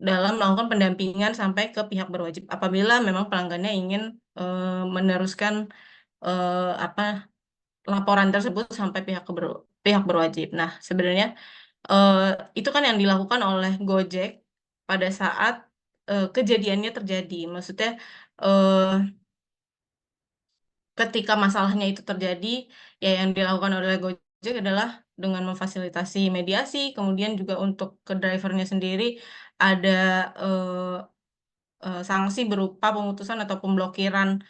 dalam melakukan pendampingan sampai ke pihak berwajib apabila memang pelanggannya ingin meneruskan apa laporan tersebut sampai pihak berwajib. Nah, sebenarnya eh, itu kan yang dilakukan oleh Gojek pada saat kejadiannya terjadi. Maksudnya eh, ketika masalahnya itu terjadi, ya yang dilakukan oleh Gojek adalah dengan memfasilitasi mediasi, kemudian juga untuk ke drivernya sendiri ada eh, sanksi berupa pemutusan atau pemblokiran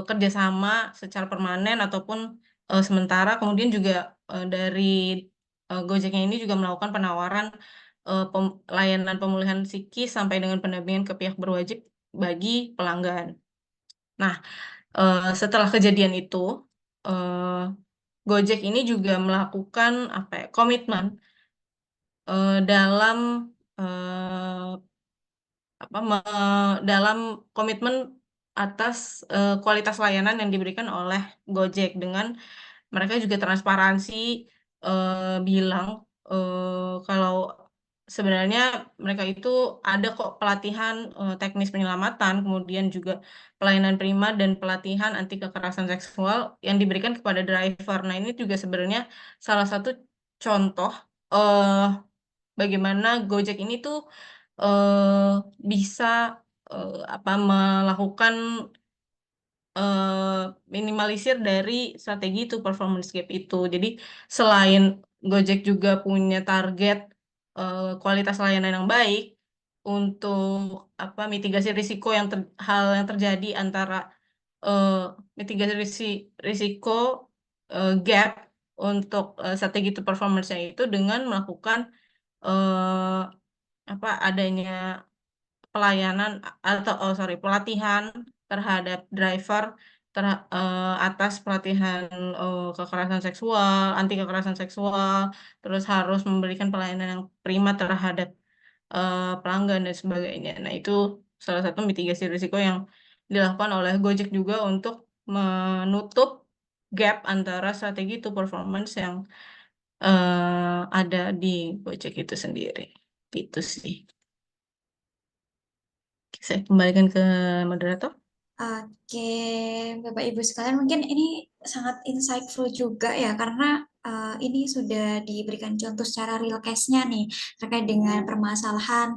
kerjasama secara permanen ataupun sementara. Kemudian juga dari Gojeknya ini juga melakukan penawaran layanan pemulihan psikis sampai dengan pendampingan ke pihak berwajib bagi pelanggan. Nah, setelah kejadian itu, eh, Gojek ini juga melakukan komitmen dalam eh, dalam komitmen atas kualitas layanan yang diberikan oleh Gojek. Dengan mereka juga transparansi bilang kalau sebenarnya mereka itu ada kok pelatihan teknis penyelamatan, kemudian juga pelayanan prima dan pelatihan anti kekerasan seksual yang diberikan kepada driver. Nah, ini juga sebenarnya salah satu contoh eh, bagaimana Gojek ini tuh eh, bisa melakukan eh, minimalisir dari strategi itu performance gap itu. Jadi selain Gojek juga punya target kualitas layanan yang baik untuk mitigasi risiko hal yang terjadi antara eh, mitigasi risiko gap untuk strategi itu performance-nya itu dengan melakukan eh, adanya pelayanan atau pelatihan terhadap driver atas pelatihan kekerasan seksual, anti kekerasan seksual, terus harus memberikan pelayanan yang prima terhadap pelanggan dan sebagainya. Nah, itu salah satu mitigasi risiko yang dilakukan oleh Gojek juga untuk menutup gap antara strategi to performance yang ada di Gojek itu sendiri. Itu sih. Saya kembalikan ke moderator. Oke, Bapak Ibu sekalian, mungkin ini sangat insightful juga ya, karena ini sudah diberikan contoh secara real case-nya nih, terkait dengan permasalahan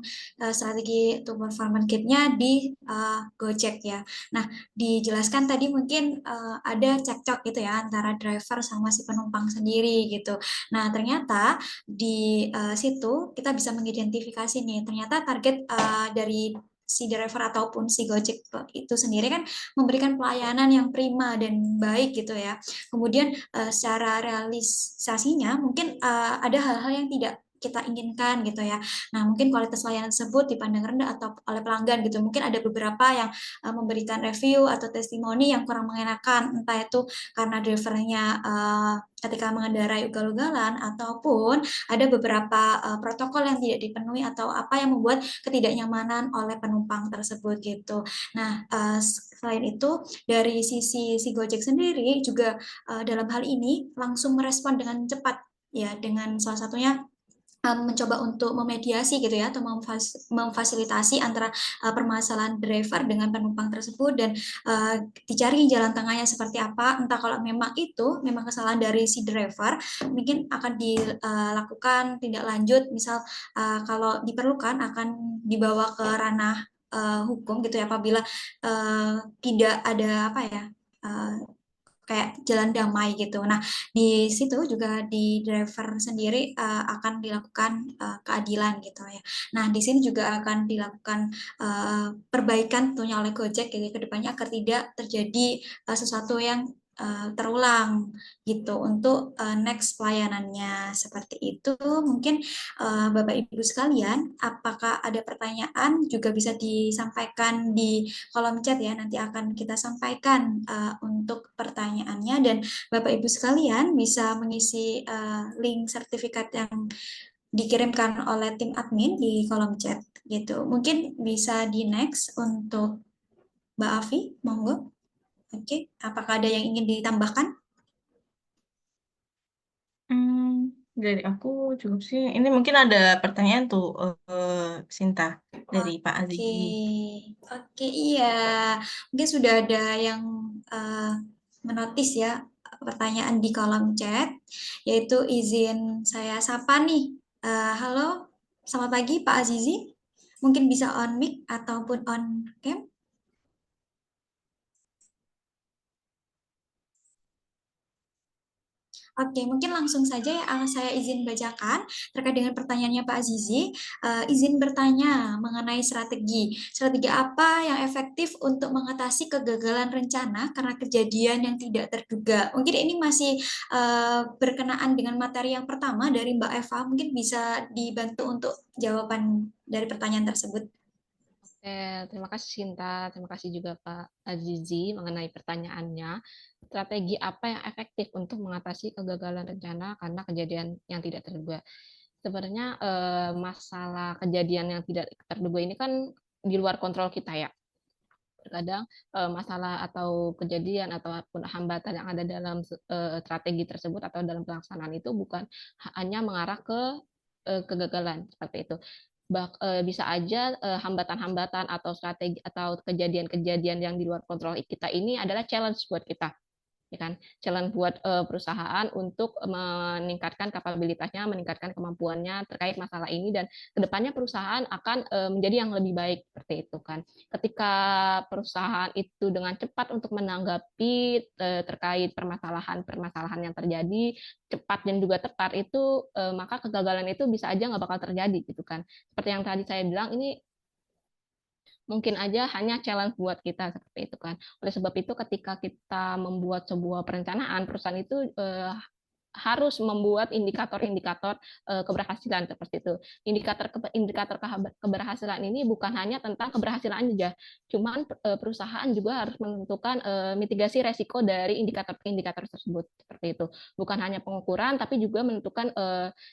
strategi to performance gap-nya di Gojek ya. Nah, dijelaskan tadi mungkin ada cekcok gitu ya, antara driver sama si penumpang sendiri gitu. Nah, ternyata di situ kita bisa mengidentifikasi nih, ternyata target dari si driver ataupun si Gojek itu sendiri kan memberikan pelayanan yang prima dan baik gitu ya. Kemudian secara realisasinya mungkin ada hal-hal yang tidak kita inginkan gitu ya. Nah, mungkin kualitas layanan tersebut dipandang rendah atau oleh pelanggan gitu. Mungkin ada beberapa yang memberikan review atau testimoni yang kurang mengenakan, entah itu karena drivernya ketika mengendarai ugal-ugalan ataupun ada beberapa protokol yang tidak dipenuhi atau apa yang membuat ketidaknyamanan oleh penumpang tersebut gitu. Nah, selain itu dari sisi si Gojek sendiri juga dalam hal ini langsung merespon dengan cepat ya, dengan salah satunya mencoba untuk memediasi gitu ya, atau memfasilitasi antara permasalahan driver dengan penumpang tersebut, dan dicari jalan tengahnya seperti apa. Entah kalau memang itu memang kesalahan dari si driver, mungkin akan dilakukan tindak lanjut, misal kalau diperlukan akan dibawa ke ranah hukum gitu ya, apabila tidak ada apa ya, kayak jalan damai gitu. Nah, di situ juga di driver sendiri akan dilakukan keadilan gitu ya. Nah, di sini juga akan dilakukan perbaikan tentunya oleh Gojek gitu ke depannya, agar tidak terjadi sesuatu yang terulang gitu untuk next pelayanannya. Seperti itu. Mungkin Bapak Ibu sekalian, apakah ada pertanyaan juga bisa disampaikan di kolom chat ya, nanti akan kita sampaikan untuk pertanyaannya, dan Bapak Ibu sekalian bisa mengisi link sertifikat yang dikirimkan oleh tim admin di kolom chat gitu. Mungkin bisa di next untuk Mbak Afi, monggo. Oke, apakah ada yang ingin ditambahkan? Dari aku cukup sih. Ini mungkin ada pertanyaan tuh, Sinta, dari Pak Oke, Azizi. oke, iya. Mungkin sudah ada yang menotis ya pertanyaan di kolom chat, yaitu izin saya sapa nih. Halo, selamat pagi Pak Azizi. Mungkin bisa on mic ataupun on cam. Oke, mungkin langsung saja ya, saya izin bacakan terkait dengan pertanyaannya Pak Azizi. Izin bertanya mengenai strategi. Strategi apa yang efektif untuk mengatasi kegagalan rencana karena kejadian yang tidak terduga? Mungkin ini masih berkenaan dengan materi yang pertama dari Mbak Eva. Mungkin bisa dibantu untuk jawaban dari pertanyaan tersebut. Terima kasih Sinta, terima kasih juga Pak Azizi mengenai pertanyaannya. Strategi apa yang efektif untuk mengatasi kegagalan rencana karena kejadian yang tidak terduga? sebenarnya masalah kejadian yang tidak terduga ini kan di luar kontrol kita ya. Terkadang masalah atau kejadian ataupun hambatan yang ada dalam strategi tersebut atau dalam pelaksanaan itu bukan hanya mengarah ke kegagalan seperti itu. Bisa aja hambatan-hambatan atau strategi atau kejadian-kejadian yang di luar kontrol kita ini adalah challenge buat kita, ya kan? Challenge buat perusahaan untuk meningkatkan kapabilitasnya, meningkatkan kemampuannya terkait masalah ini, dan kedepannya perusahaan akan menjadi yang lebih baik seperti itu kan. Ketika perusahaan itu dengan cepat untuk menanggapi terkait permasalahan yang terjadi cepat dan juga tepat itu, maka kegagalan itu bisa aja nggak bakal terjadi gitu kan. Seperti yang tadi saya bilang, ini mungkin aja hanya challenge buat kita seperti itu kan. Oleh sebab itu ketika kita membuat sebuah perencanaan, perusahaan itu harus membuat indikator-indikator keberhasilan seperti itu. Indikator keberhasilan ini bukan hanya tentang keberhasilan saja, cuman perusahaan juga harus menentukan mitigasi resiko dari indikator-indikator tersebut seperti itu. Bukan hanya pengukuran, tapi juga menentukan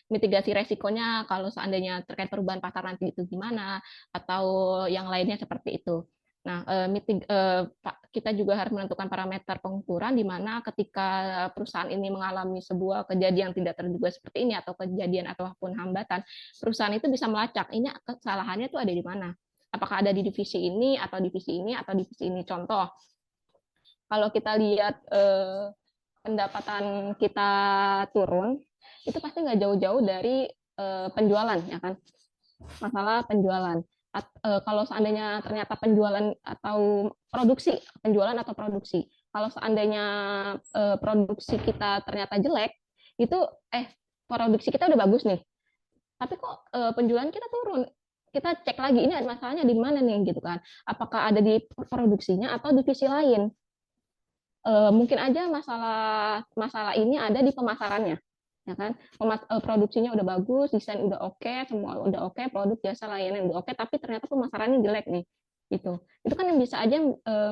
mitigasi resikonya kalau seandainya terkait perubahan pasar nanti itu gimana, atau yang lainnya seperti itu. Nah, kita juga harus menentukan parameter pengukuran di mana ketika perusahaan ini mengalami sebuah kejadian tidak terduga seperti ini atau kejadian ataupun hambatan, perusahaan itu bisa melacak ini kesalahannya itu ada di mana. Apakah ada di divisi ini atau divisi ini atau divisi ini. Contoh, kalau kita lihat pendapatan kita turun, itu pasti nggak jauh-jauh dari penjualan, ya kan? Masalah penjualan. Kalau seandainya ternyata penjualan atau produksi, kalau seandainya produksi kita ternyata jelek, itu produksi kita udah bagus nih, tapi kok penjualan kita turun, kita cek lagi ini masalahnya di mana nih gitu kan, apakah ada di produksinya atau divisi lain. Mungkin aja masalah ini ada di pemasarannya, ya kan? Produksinya udah bagus, desain udah oke, semua udah oke, produk jasa layanan udah oke, tapi ternyata pemasarannya jelek nih, gitu. Itu kan yang bisa aja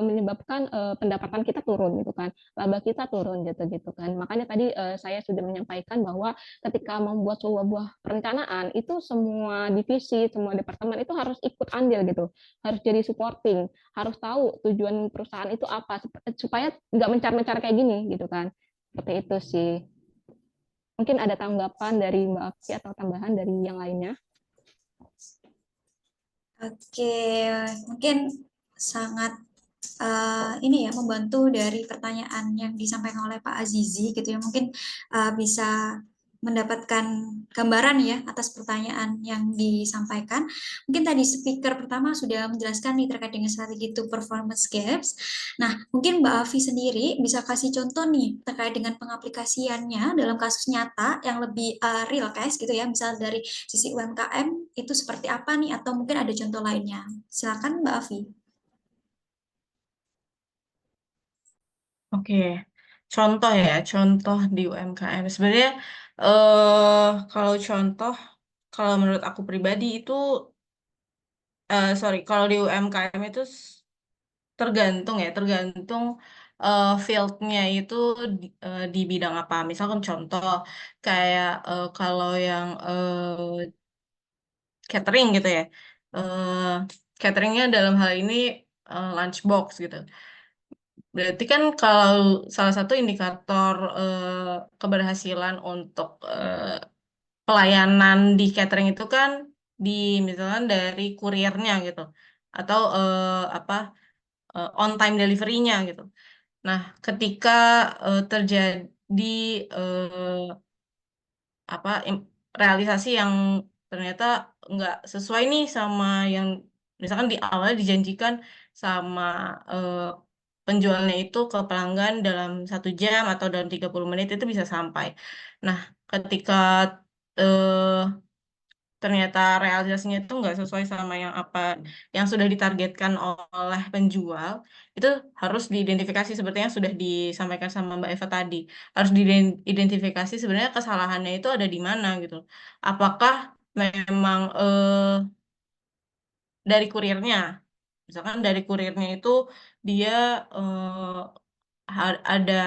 menyebabkan pendapatan kita turun, gitu kan, laba kita turun, gitu kan. Makanya tadi saya sudah menyampaikan bahwa ketika membuat sebuah perencanaan itu semua divisi, semua departemen itu harus ikut andil gitu, harus jadi supporting, harus tahu tujuan perusahaan itu apa supaya nggak mencar-mencar kayak gini, gitu kan. Seperti itu sih. Mungkin ada tanggapan dari Mbak Afi atau tambahan dari yang lainnya. Oke, mungkin sangat ini ya membantu dari pertanyaan yang disampaikan oleh Pak Azizi gitu ya. Mungkin bisa mendapatkan gambaran ya atas pertanyaan yang disampaikan. Mungkin tadi speaker pertama sudah menjelaskan nih terkait dengan strategi to performance gaps. Nah, mungkin Mbak Afi sendiri bisa kasih contoh nih terkait dengan pengaplikasiannya dalam kasus nyata yang lebih real case gitu ya, misal dari sisi UMKM itu seperti apa nih, atau mungkin ada contoh lainnya. Silakan Mbak Afi. Oke, contoh di UMKM. Sebenarnya kalau menurut aku pribadi itu, kalau di UMKM itu tergantung field-nya itu di bidang apa. Misalkan contoh kayak kalau yang catering gitu ya, eh cateringnya dalam hal ini lunchbox gitu. Berarti kan kalau salah satu indikator keberhasilan untuk pelayanan di catering itu kan di misalkan dari kurirnya gitu, atau on time delivery-nya gitu. Nah, ketika terjadi eh, realisasi yang ternyata nggak sesuai nih sama yang misalkan di awal dijanjikan sama eh, penjualnya itu ke pelanggan dalam 1 jam atau dalam 30 menit itu bisa sampai. Nah, ketika eh, ternyata realisasinya itu nggak sesuai sama yang sudah ditargetkan oleh penjual, itu harus diidentifikasi seperti yang sudah disampaikan sama Mbak Eva tadi. Harus diidentifikasi sebenarnya kesalahannya itu ada di mana gitu. Apakah memang dari kurirnya, misalkan dari kurirnya itu dia ada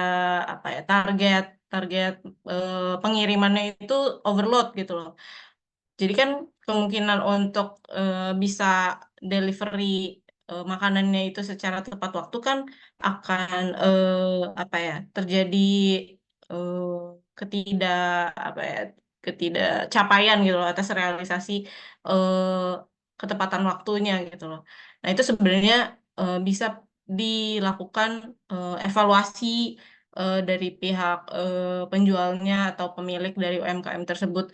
target target pengirimannya itu overload gitu loh. Jadi kan kemungkinan untuk bisa delivery makanannya itu secara tepat waktu kan akan apa ya, terjadi eh, ketidak apa ya, ketidakcapaian gitu loh atas realisasi eh, ketepatan waktunya gitu loh. Nah, itu sebenarnya bisa dilakukan evaluasi dari pihak penjualnya atau pemilik dari UMKM tersebut.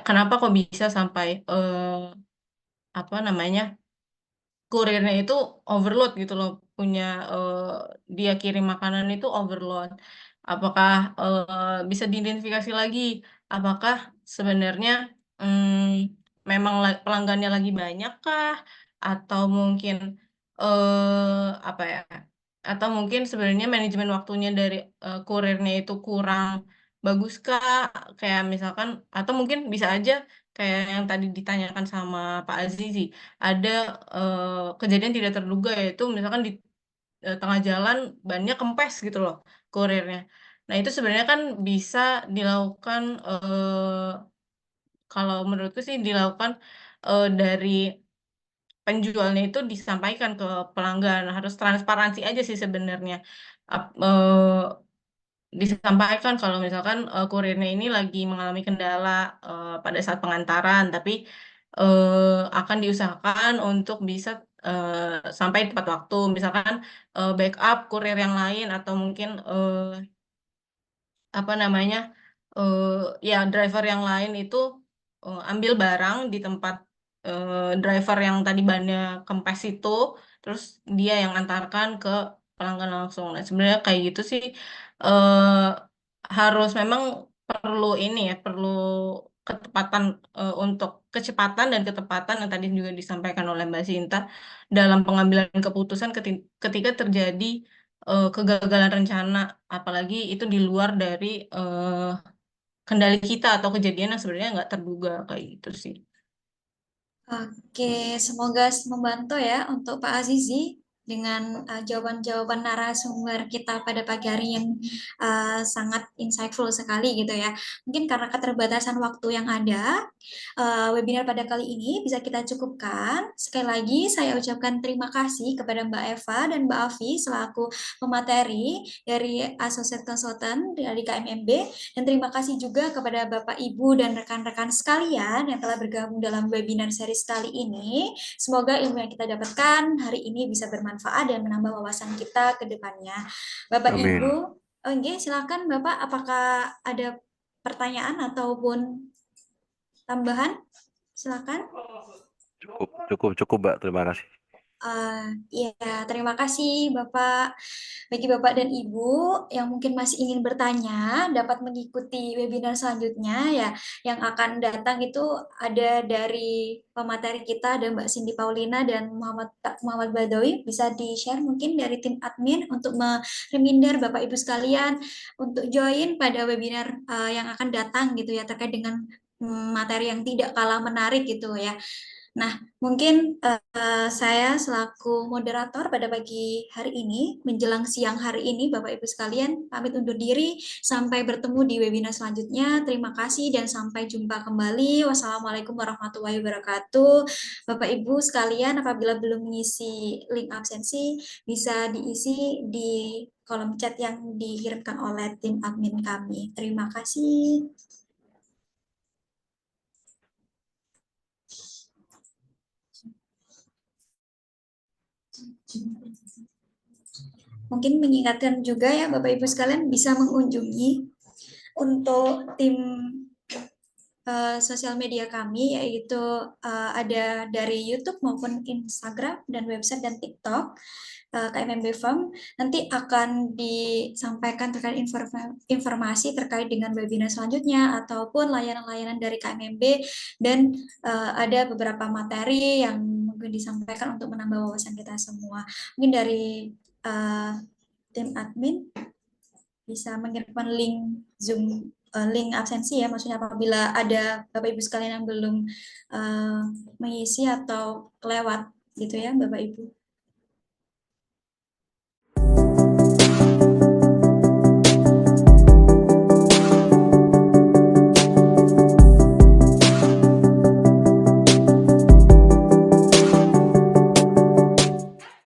Kenapa kok bisa sampai apa namanya, kurirnya itu overload gitu loh, punya eh, dia kirim makanan itu overload. Apakah bisa diidentifikasi lagi, apakah sebenarnya memang pelanggannya lagi banyak kah, atau mungkin apa ya, atau mungkin sebenarnya manajemen waktunya dari kurirnya itu kurang bagus kah, kayak misalkan, atau mungkin bisa aja kayak yang tadi ditanyakan sama Pak Azizi, ada kejadian tidak terduga, yaitu misalkan di tengah jalan bannya kempes gitu loh kurirnya. Nah, itu sebenarnya kan bisa dilakukan kalau menurutku sih dilakukan dari penjualnya itu disampaikan ke pelanggan, harus transparansi aja sih sebenarnya. Disampaikan kalau misalkan kurirnya ini lagi mengalami kendala pada saat pengantaran, tapi akan diusahakan untuk bisa sampai tepat waktu. Misalkan backup kurir yang lain, atau mungkin apa namanya, eh ya driver yang lain itu ambil barang di tempat driver yang tadi bannya kempes itu, terus dia yang antarkan ke pelanggan langsung. Nah, sebenarnya kayak gitu sih harus memang perlu ini ya, perlu ketepatan untuk kecepatan dan ketepatan yang tadi juga disampaikan oleh Mbak Sinta dalam pengambilan keputusan ketika terjadi kegagalan rencana, apalagi itu di luar dari kendali kita atau kejadian yang sebenarnya nggak terduga kayak gitu sih. Oke, semoga membantu ya untuk Pak Azizi dengan jawaban-jawaban narasumber kita pada pagi hari yang sangat insightful sekali gitu ya. Mungkin karena keterbatasan waktu yang ada, webinar pada kali ini bisa kita cukupkan. Sekali lagi saya ucapkan terima kasih kepada Mbak Eva dan Mbak Afi selaku pemateri dari Associate Consultant dari KMMB, dan terima kasih juga kepada Bapak Ibu dan rekan-rekan sekalian yang telah bergabung dalam webinar series kali ini. Semoga ilmu yang kita dapatkan hari ini bisa bermanfaat dan menambah wawasan kita ke depannya. Bapak Ibu, Amin. oke, silakan Bapak, apakah ada pertanyaan ataupun tambahan? Silakan. Cukup, Mbak. Terima kasih. Ya, terima kasih Bapak. Bagi Bapak dan Ibu yang mungkin masih ingin bertanya, dapat mengikuti webinar selanjutnya ya, yang akan datang itu ada dari pemateri kita, ada Mbak Cindy Paulina dan Muhammad Badawi. Bisa di-share mungkin dari tim admin untuk reminder Bapak Ibu sekalian untuk join pada webinar yang akan datang gitu ya, terkait dengan materi yang tidak kalah menarik gitu ya. Nah, mungkin saya selaku moderator pada pagi hari ini, menjelang siang hari ini, Bapak Ibu sekalian, pamit undur diri. Sampai bertemu di webinar selanjutnya. Terima kasih dan sampai jumpa kembali. Wassalamualaikum warahmatullahi wabarakatuh. Bapak Ibu sekalian, apabila belum mengisi link absensi, bisa diisi di kolom chat yang dikirimkan oleh tim admin kami. Terima kasih. Mungkin mengingatkan juga ya Bapak Ibu sekalian bisa mengunjungi untuk tim sosial media kami, yaitu ada dari YouTube maupun Instagram dan website dan TikTok KMMB Farm. Nanti akan disampaikan terkait informasi terkait dengan webinar selanjutnya ataupun layanan-layanan dari KMMB, dan ada beberapa materi yang mungkin disampaikan untuk menambah wawasan kita semua. Mungkin dari tim admin bisa mengirimkan link Zoom, link absensi ya, maksudnya apabila ada Bapak Ibu sekalian yang belum mengisi atau kelewat gitu ya Bapak Ibu.